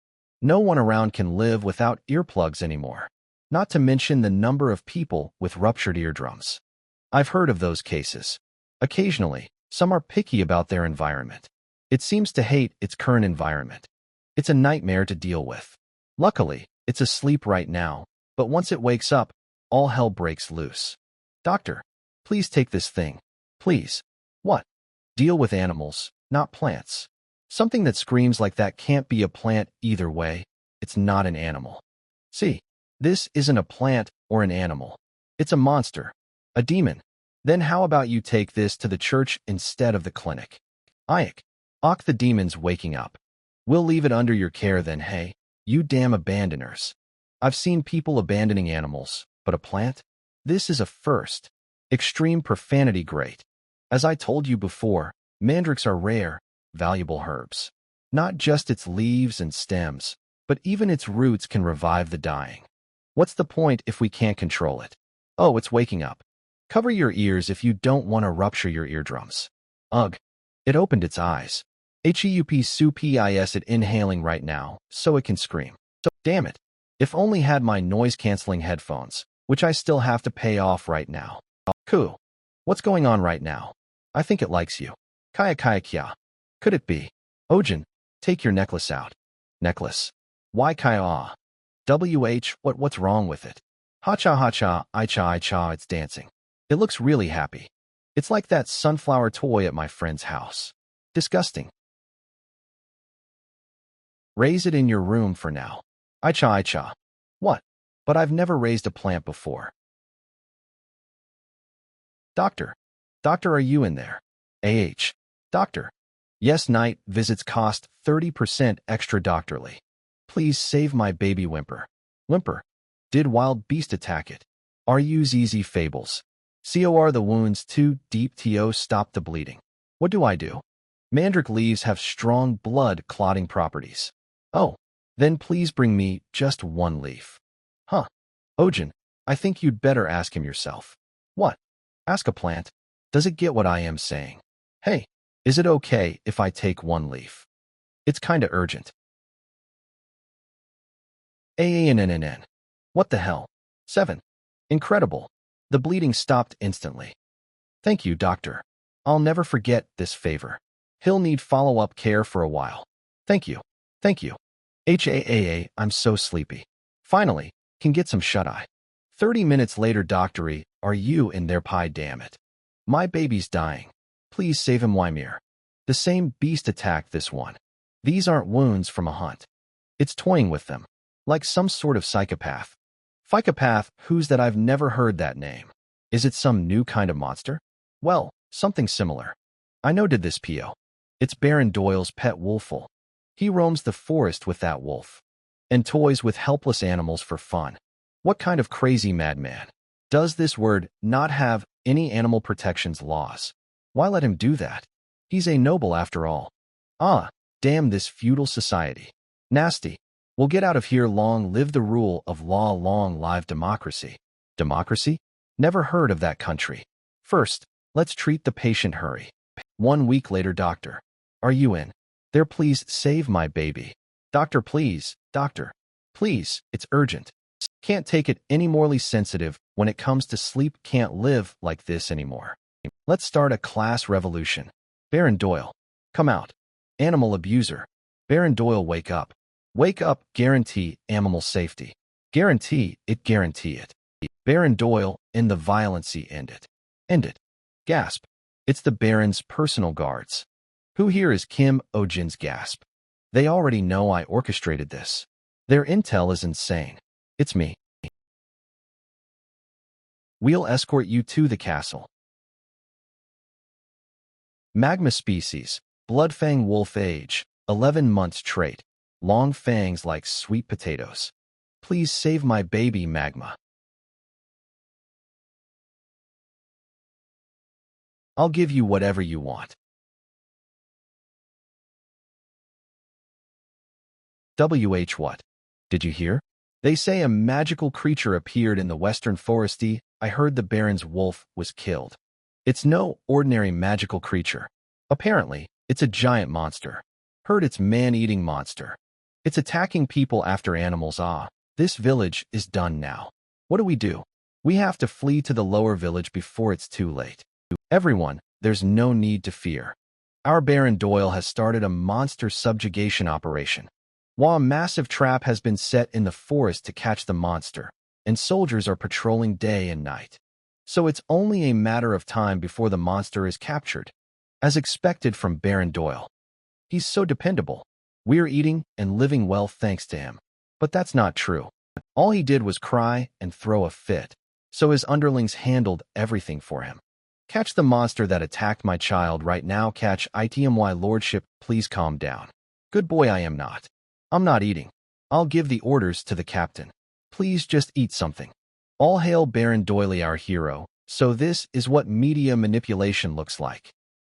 No one around can live without earplugs anymore. Not to mention the number of people with ruptured eardrums. I've heard of those cases. Occasionally, some are picky about their environment. It seems to hate its current environment. It's a nightmare to deal with. Luckily, it's asleep right now, but once it wakes up, all hell breaks loose. Doctor, please take this thing. Please. What? Deal with animals, not plants. Something that screams like that can't be a plant either way. It's not an animal. See, this isn't a plant or an animal. It's a monster. A demon. Then how about you take this to the church instead of the clinic? Ike. The demon's waking up. We'll leave it under your care then, hey, you damn abandoners. I've seen people abandoning animals, but a plant? This is a first. Extreme profanity great. As I told you before, mandrakes are rare, valuable herbs. Not just its leaves and stems, but even its roots can revive the dying. What's the point if we can't control it? Oh, it's waking up. Cover your ears if you don't want to rupture your eardrums. Ugh. It opened its eyes. HEUP it inhaling right now, so it can scream. So, damn it. If only had my noise-canceling headphones, which I still have to pay off right now. Cool. What's going on right now? I think it likes you. Kaya kya. Could it be? Ohjin, take your necklace out. Necklace. Why kaya? What's wrong with it? Hacha, icha, it's dancing. It looks really happy. It's like that sunflower toy at my friend's house. Disgusting. Raise it in your room for now. Icha. What? But I've never raised a plant before. Doctor, are you in there? Doctor. Yes, night visits cost 30% extra doctorly. Please save my baby Whimper. Did wild beast attack it? Are you ZZ fables? Cor the wounds too deep to stop the bleeding. What do I do? Mandrake leaves have strong blood clotting properties. Oh, then please bring me just one leaf. Huh. Ohjin, I think you'd better ask him yourself. What? Ask a plant. Does it get what I am saying? Hey, is it okay if I take one leaf? It's kinda urgent. AANNN. What the hell? 7. Incredible. The bleeding stopped instantly. Thank you, doctor. I'll never forget this favor. He'll need follow-up care for a while. Thank you. I'm so sleepy. Finally, can get some shut-eye. 30 minutes later, doctory, are you in there, pie damn it? My baby's dying. Please save him, Wymir. The same beast attacked this one. These aren't wounds from a hunt. It's toying with them. Like some sort of psychopath. Psychopath, who's that? I've never heard that name. Is it some new kind of monster? Well, something similar. I know did this P.O. It's Baron Doyle's pet wolful. He roams the forest with that wolf. And toys with helpless animals for fun. What kind of crazy madman? Does this word not have any animal protections laws? Why let him do that? He's a noble after all. Damn this feudal society. Nasty. We'll get out of here. Long live the rule of law, long live democracy. Democracy? Never heard of that country. First, let's treat the patient. Hurry. 1 week later, doctor. Are you in there? Please save my baby. Doctor, please. Doctor. Please, it's urgent. Can't take it any morally sensitive when it comes to sleep. Can't live like this anymore. Let's start a class revolution. Baron Doyle. Come out. Animal abuser. Baron Doyle, wake up. Wake up. Guarantee animal safety. Guarantee it. Baron Doyle, in the violence. End it. Gasp. It's the Baron's personal guards. Who here is Kim? Ohjin'S gasp. They already know I orchestrated this. Their intel is insane. It's me. We'll escort you to the castle. Magma species, bloodfang wolf age, 11 months trait, long fangs like sweet potatoes. Please save my baby Magma. I'll give you whatever you want. What? Did you hear? They say a magical creature appeared in the western foresty. I heard the Baron's wolf was killed. It's no ordinary magical creature. Apparently, it's a giant monster. Heard it's man-eating monster. It's attacking people after animals. This village is done now. What do? We have to flee to the lower village before it's too late. Everyone, there's no need to fear. Our Baron Doyle has started a monster subjugation operation. While a massive trap has been set in the forest to catch the monster, and soldiers are patrolling day and night. So it's only a matter of time before the monster is captured. As expected from Baron Doyle. He's so dependable. We're eating and living well thanks to him. But that's not true. All he did was cry and throw a fit. So his underlings handled everything for him. Catch the monster that attacked my child right now. Catch my lordship. Please calm down. Good boy, I am not. I'm not eating. I'll give the orders to the captain. Please just eat something. All hail Baron Doyle, our hero. So this is what media manipulation looks like.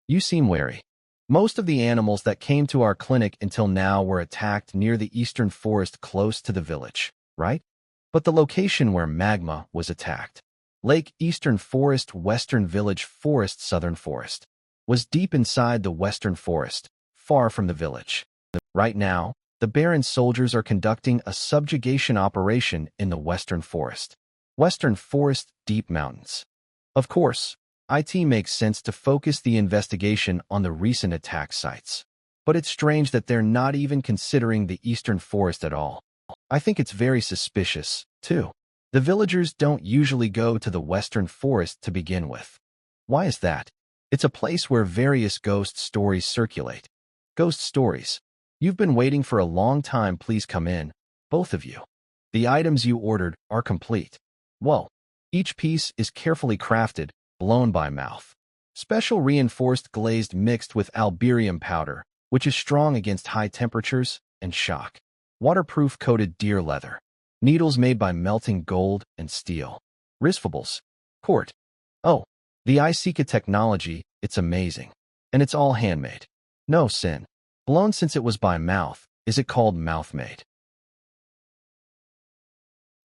You seem wary. Most of the animals that came to our clinic until now were attacked near the eastern forest close to the village, right? But the location where Magma was attacked, Lake Eastern Forest, Western Village Forest, Southern Forest, was deep inside the Western Forest, far from the village. Right now, the Baron's soldiers are conducting a subjugation operation in the Western Forest. Western Forest, deep mountains. Of course, it makes sense to focus the investigation on the recent attack sites. But it's strange that they're not even considering the Eastern Forest at all. I think it's very suspicious, too. The villagers don't usually go to the Western Forest to begin with. Why is that? It's a place where various ghost stories circulate. Ghost stories. You've been waiting for a long time. Please come in, both of you. The items you ordered are complete. Whoa. Each piece is carefully crafted, blown by mouth. Special reinforced glazed mixed with alberium powder, which is strong against high temperatures and shock. Waterproof coated deer leather. Needles made by melting gold and steel. Risvables. Court. Oh, the Isekaid technology, it's amazing. And it's all handmade. No sin. Blown since it was by mouth, is it called mouth-made?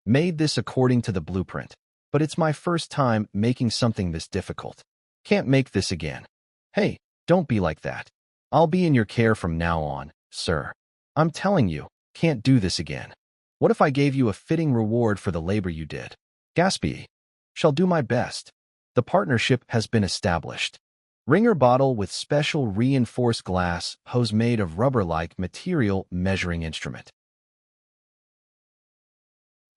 Made this according to the blueprint. But it's my first time making something this difficult. Can't make this again. Hey, don't be like that. I'll be in your care from now on, sir. I'm telling you, can't do this again. What if I gave you a fitting reward for the labor you did? Gaspy. Shall do my best. The partnership has been established. Ringer bottle with special reinforced glass, hose made of rubber-like material, measuring instrument.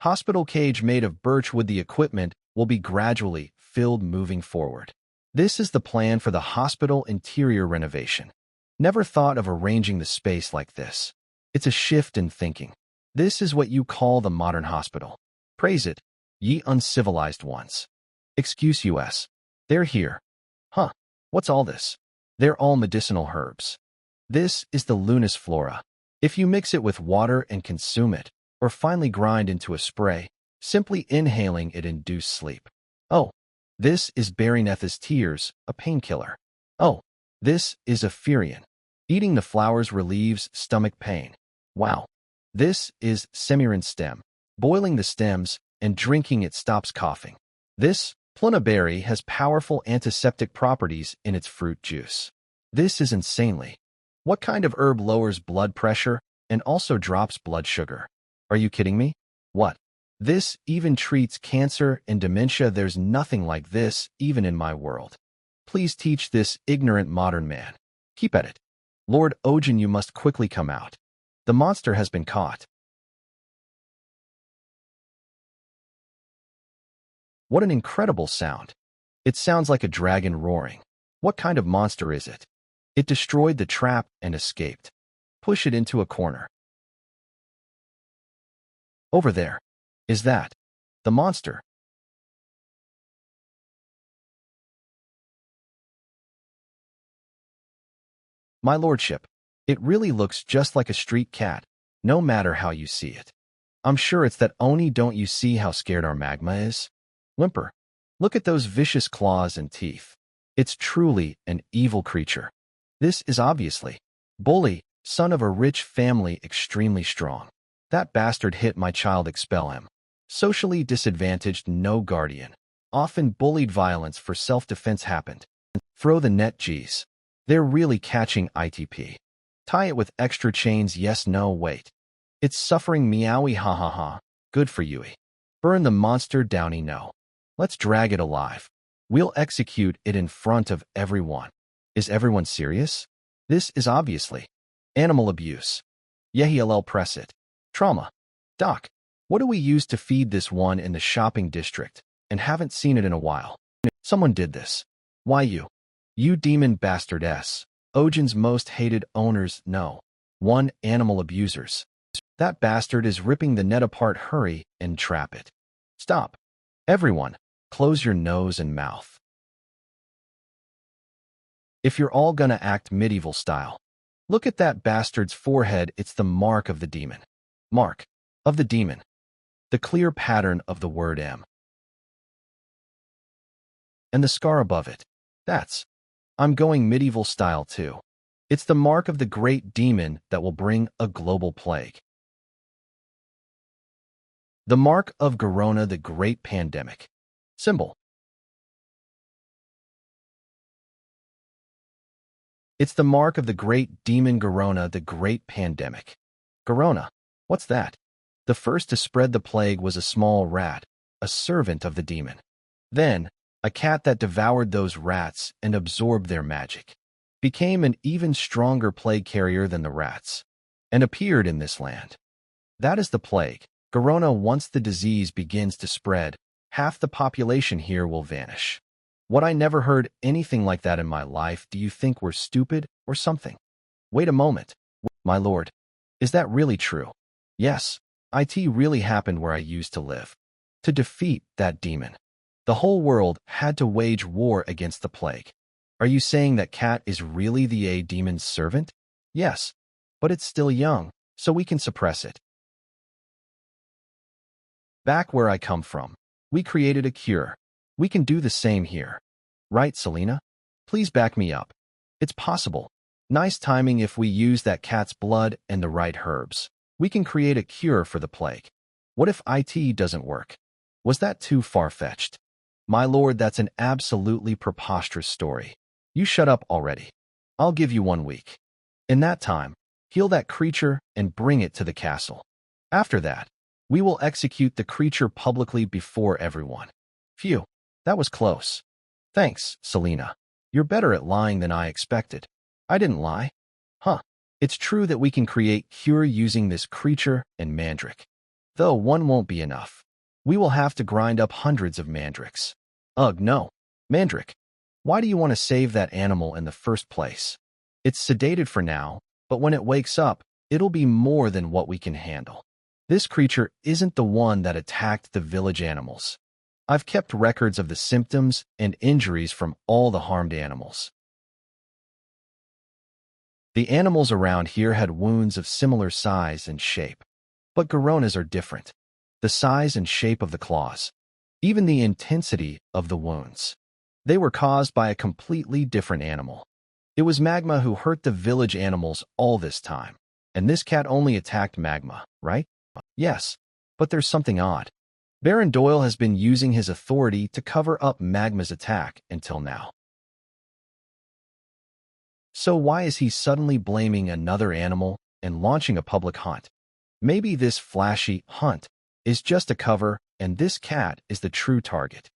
Hospital cage made of birch wood. The equipment will be gradually filled moving forward. This is the plan for the hospital interior renovation. Never thought of arranging the space like this. It's a shift in thinking. This is what you call the modern hospital. Praise it, ye uncivilized ones. Excuse us. They're here. Huh, what's all this? They're all medicinal herbs. This is the Lunis flora. If you mix it with water and consume it, or finely grind into a spray, simply inhaling it induces sleep. Oh, this is Baroneth's tears, a painkiller. Oh, this is Apherian. Eating the flowers relieves stomach pain. Wow. This is Semiran stem. Boiling the stems and drinking it stops coughing. This pluna berry has powerful antiseptic properties in its fruit juice. This is insanely. What kind of herb lowers blood pressure and also drops blood sugar? Are you kidding me? What? This even treats cancer and dementia. There's nothing like this even in my world. Please teach this ignorant modern man. Keep at it. Lord Ohjin, you must quickly come out. The monster has been caught. What an incredible sound. It sounds like a dragon roaring. What kind of monster is it? It destroyed the trap and escaped. Push it into a corner. Over there. Is that the monster? My lordship, it really looks just like a street cat, no matter how you see it. I'm sure it's that Oni. Don't you see how scared our magma is? Whimper. Look at those vicious claws and teeth. It's truly an evil creature. This is obviously Bully, son of a rich family, extremely strong. That bastard hit my child. Expel him. Socially disadvantaged, no guardian. Often bullied, violence for self-defense happened. Throw the net. Geez. They're really catching ITP. Tie it with extra chains. Yes, no, wait. It's suffering. Meowie, ha ha ha. Good for Yui. Burn the monster. Downy, no. Let's drag it alive. We'll execute it in front of everyone. Is everyone serious? This is obviously animal abuse. Yehill, press it. Trauma. Doc, what do we use to feed this one in the shopping district and haven't seen it in a while? Someone did this. Why you? You demon bastard s. Ohjin'S most hated owners. No. 1. Animal abusers. That bastard is ripping the net apart. Hurry and trap it. Stop. Everyone, close your nose and mouth. If you're all gonna act medieval style, look at that bastard's forehead. It's the mark of the demon. Mark of the demon. The clear pattern of the word M. And the scar above it. That's. I'm going medieval style too. It's the mark of the great demon that will bring a global plague. The mark of Corona, the great pandemic. Symbol. It's the mark of the great demon Corona, the great pandemic. Corona. What's that? The first to spread the plague was a small rat, a servant of the demon. Then, a cat that devoured those rats and absorbed their magic. Became an even stronger plague carrier than the rats. And appeared in this land. That is the plague. Corona. Once the disease begins to spread, half the population here will vanish. What? I never heard anything like that in my life. Do you think we're stupid or something? Wait a moment. My lord, is that really true? Yes, it really happened where I used to live. To defeat that demon, the whole world had to wage war against the plague. Are you saying that cat is really the A demon's servant? Yes, but it's still young, so we can suppress it. Back where I come from, we created a cure. We can do the same here. Right, Selena? Please back me up. It's possible. Nice timing. If we use that cat's blood and the right herbs, we can create a cure for the plague. What if it doesn't work? Was that too far-fetched? My lord, that's an absolutely preposterous story. You shut up already. I'll give you 1 week. In that time, heal that creature and bring it to the castle. After that, we will execute the creature publicly before everyone. Phew, that was close. Thanks, Selena. You're better at lying than I expected. I didn't lie. Huh. It's true that we can create cure using this creature and mandrake. Though one won't be enough. We will have to grind up hundreds of mandrakes. Ugh, no. Mandrake. Why do you want to save that animal in the first place? It's sedated for now, but when it wakes up, it'll be more than what we can handle. This creature isn't the one that attacked the village animals. I've kept records of the symptoms and injuries from all the harmed animals. The animals around here had wounds of similar size and shape. But Coronas are different. The size and shape of the claws. Even the intensity of the wounds. They were caused by a completely different animal. It was Magma who hurt the village animals all this time. And this cat only attacked Magma, right? Yes, but there's something odd. Baron Doyle has been using his authority to cover up Magma's attack until now. So why is he suddenly blaming another animal and launching a public hunt? Maybe this flashy hunt is just a cover and this cat is the true target.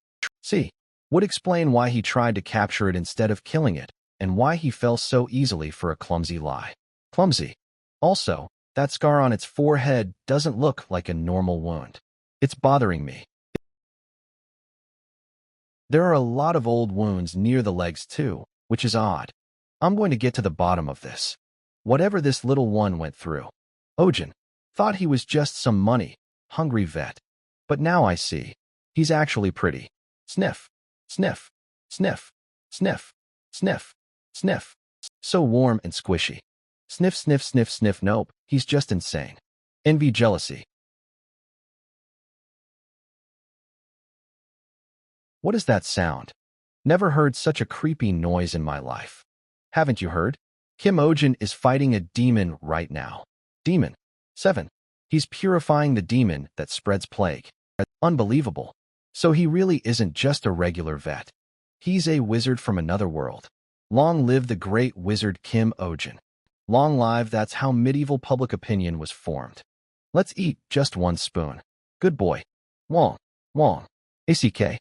See, would explain why he tried to capture it instead of killing it and why he fell so easily for a clumsy lie. Clumsy. Also, that scar on its forehead doesn't look like a normal wound. It's bothering me. There are a lot of old wounds near the legs too, which is odd. I'm going to get to the bottom of this. Whatever this little one went through. Ohjin thought he was just some money, hungry vet. But now I see. He's actually pretty. Sniff, sniff, sniff, sniff, sniff, sniff, So warm and squishy. Sniff, sniff, sniff, sniff. Nope, he's just insane. Envy, jealousy. What is that sound? Never heard such a creepy noise in my life. Haven't you heard? Kim Ohjin is fighting a demon right now. Demon. 7. He's purifying the demon that spreads plague. Unbelievable. So he really isn't just a regular vet. He's a wizard from another world. Long live the great wizard Kim Ohjin. Long live, that's how medieval public opinion was formed. Let's eat just one spoon. Good boy. Wong. Wong. Isekaid.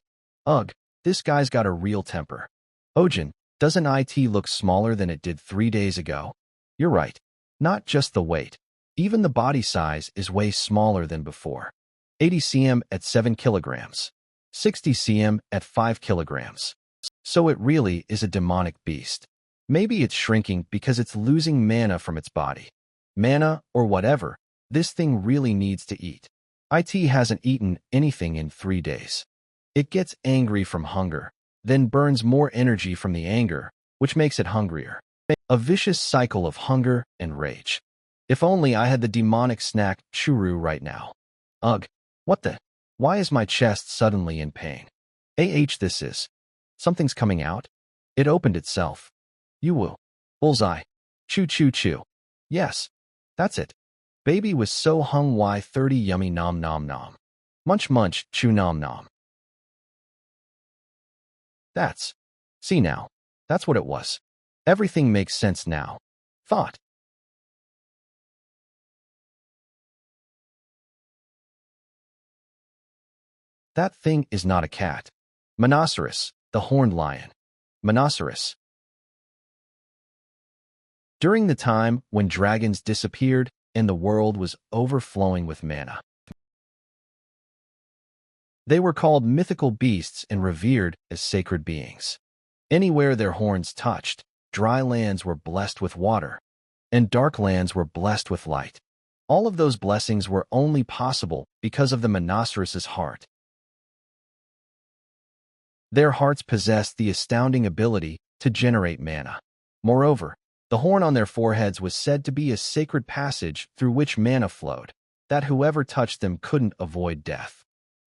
Ugh, this guy's got a real temper. Ohjin, doesn't it look smaller than it did 3 days ago? You're right. Not just the weight. Even the body size is way smaller than before. 80 cm at 7 kilograms. 60 cm at 5 kilograms. So it really is a demonic beast. Maybe it's shrinking because it's losing mana from its body. Mana, or whatever, this thing really needs to eat. It hasn't eaten anything in 3 days. It gets angry from hunger, then burns more energy from the anger, which makes it hungrier. A vicious cycle of hunger and rage. If only I had the demonic snack churu right now. Ugh, what the? Why is my chest suddenly in pain? This is. Something's coming out. It opened itself. Yuwu. Bullseye. Choo choo choo. Yes, that's it. Baby was so hung why 30 yummy nom nom nom. Munch munch chew nom nom. See now. That's what it was. Everything makes sense now. Thought. That thing is not a cat. Monoceros, the horned lion. Monoceros. During the time when dragons disappeared and the world was overflowing with mana. They were called mythical beasts and revered as sacred beings. Anywhere their horns touched, dry lands were blessed with water, and dark lands were blessed with light. All of those blessings were only possible because of the Monoceros' heart. Their hearts possessed the astounding ability to generate mana. Moreover, the horn on their foreheads was said to be a sacred passage through which mana flowed, that whoever touched them couldn't avoid death.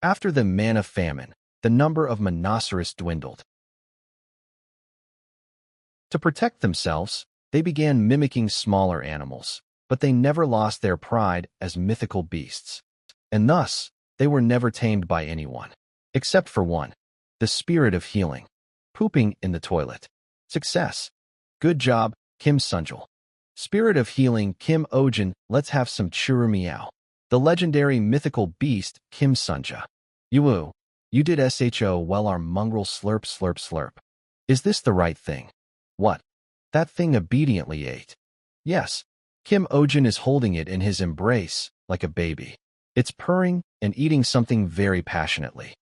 After the mana famine, the number of Monoceros dwindled. To protect themselves, they began mimicking smaller animals, but they never lost their pride as mythical beasts. And thus, they were never tamed by anyone. Except for one. The spirit of healing. Pooping in the toilet. Success. Good job, Kim Sunjul. Spirit of healing Kim Ohjin, let's have some churu meow. The legendary mythical beast Kim Sunja. Yuwu, you did sho well, our mongrel slurp slurp slurp. Is this the right thing? What? That thing obediently ate. Yes, Kim Ohjin is holding it in his embrace, like a baby. It's purring and eating something very passionately.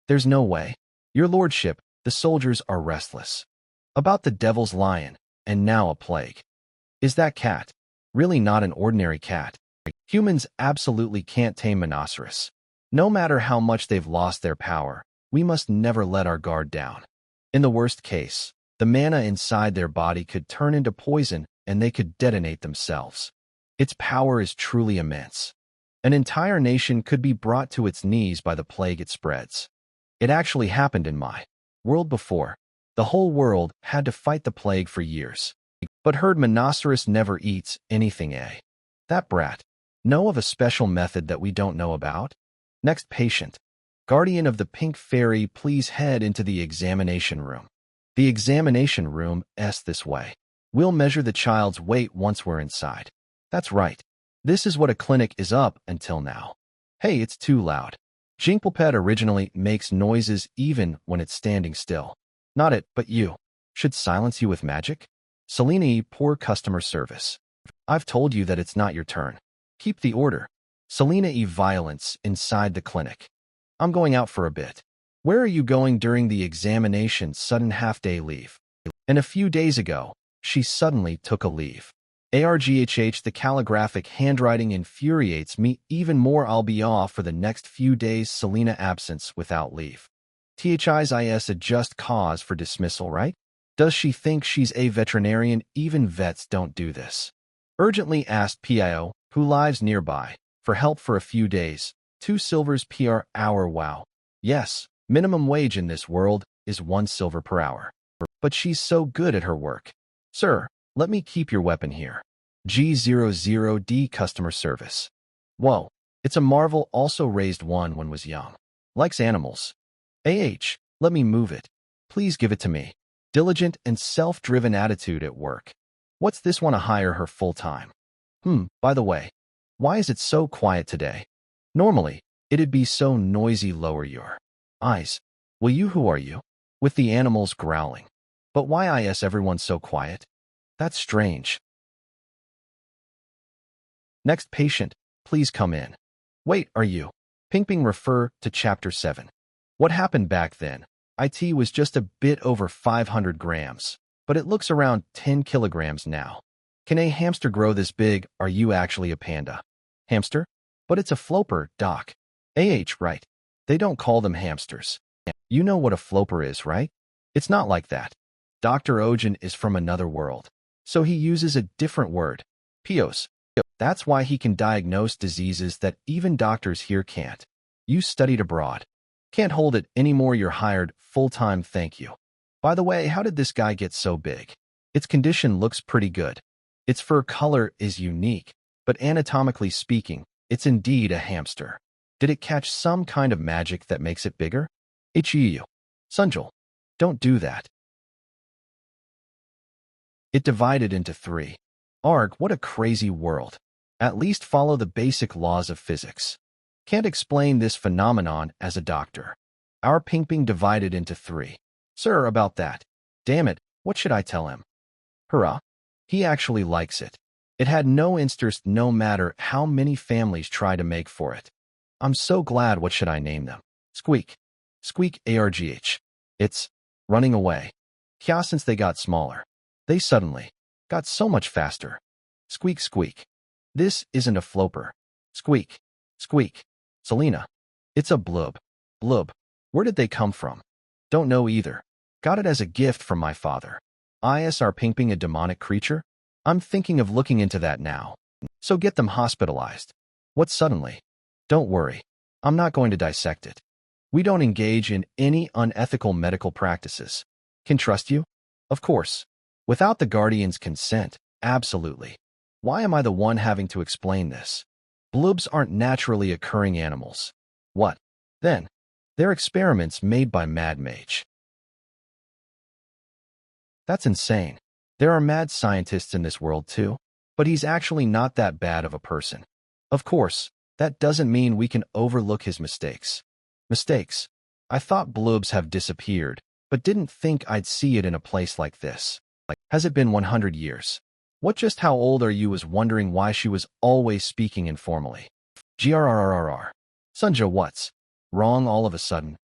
There's no way. Your lordship, the soldiers are restless. About the devil's lion, and now a plague. Is that cat really not an ordinary cat? Humans absolutely can't tame Monoceros. No matter how much they've lost their power, we must never let our guard down. In the worst case, the mana inside their body could turn into poison and they could detonate themselves. Its power is truly immense. An entire nation could be brought to its knees by the plague it spreads. It actually happened in my world before. The whole world had to fight the plague for years. But heard Monoceros never eats anything, eh? That brat. Know of a special method that we don't know about? Next patient. Guardian of the Pink Fairy, please head into the examination room. The examination room is this way. We'll measure the child's weight once we're inside. That's right. This is what a clinic is up until now. Hey, it's too loud. Jinklepet originally makes noises even when it's standing still. Not it, but you. Should silence you with magic? Selena, poor customer service. I've told you that it's not your turn. Keep the order. Selena, violence inside the clinic. I'm going out for a bit. Where are you going during the examination? Sudden half-day leave. And a few days ago, she suddenly took a leave. Arghh, the calligraphic handwriting infuriates me even more. I'll be off for the next few days. Selena, absence without leave. This a just cause for dismissal, right? Does she think she's a veterinarian? Even vets don't do this. Urgently asked Pio, who lives nearby, for help for a few days. 2 silvers per hour. Wow. Yes, minimum wage in this world is 1 silver per hour. But she's so good at her work. Sir, let me keep your weapon here. G00D customer service. Whoa, it's a marvel. Also raised one when was young. Likes animals. Let me move it. Please give it to me. Diligent and self-driven attitude at work. What's this? Want to hire her full-time? By the way, why is it so quiet today? Normally, it'd be so noisy. Lower your eyes. Will you? Who are you? With the animals growling. But why is everyone so quiet? That's strange. Next patient, please come in. Wait, are you? Ping refer to chapter 7. What happened back then? It was just a bit over 500 grams, but it looks around 10 kilograms now. Can a hamster grow this big? Are you actually a panda? Hamster? But it's a floper, doc. Right. They don't call them hamsters. You know what a floper is, right? It's not like that. Dr. Ohjin is from another world, so he uses a different word. Pios. That's why he can diagnose diseases that even doctors here can't. You studied abroad. Can't hold it anymore. You're hired full-time. Thank you. By the way, how did this guy get so big? Its condition looks pretty good. Its fur color is unique, but anatomically speaking, it's indeed a hamster. Did it catch some kind of magic that makes it bigger? Ichiyu. Sunjul. Don't do that. It divided into 3. Arg, what a crazy world. At least follow the basic laws of physics. Can't explain this phenomenon as a doctor. Our ping divided into 3. Sir, about that. Damn it, what should I tell him? Hurrah. He actually likes it. It had no interest no matter how many families try to make for it. I'm so glad. What should I name them? Squeak. Squeak argh. It's running away. Kya, since they got smaller. They suddenly got so much faster. Squeak squeak. This isn't a floper. Squeak. Squeak. Selena. It's a blub. Blub. Where did they come from? Don't know either. Got it as a gift from my father. Are ping a demonic creature? I'm thinking of looking into that now. So get them hospitalized. What suddenly? Don't worry. I'm not going to dissect it. We don't engage in any unethical medical practices. Can trust you? Of course. Without the guardian's consent, absolutely. Why am I the one having to explain this? Blubs aren't naturally occurring animals. What? Then? They're experiments made by Mad Mage. That's insane. There are mad scientists in this world too, but he's actually not that bad of a person. Of course, that doesn't mean we can overlook his mistakes. Mistakes? I thought blubs have disappeared, but didn't think I'd see it in a place like this. Has it been 100 years? What? Just how old are you? Was wondering why she was always speaking informally. Grrrr. Sunja, what's wrong all of a sudden?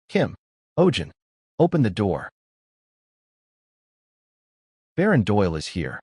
Kim. Ohjin. Open the door. Baron Doyle is here.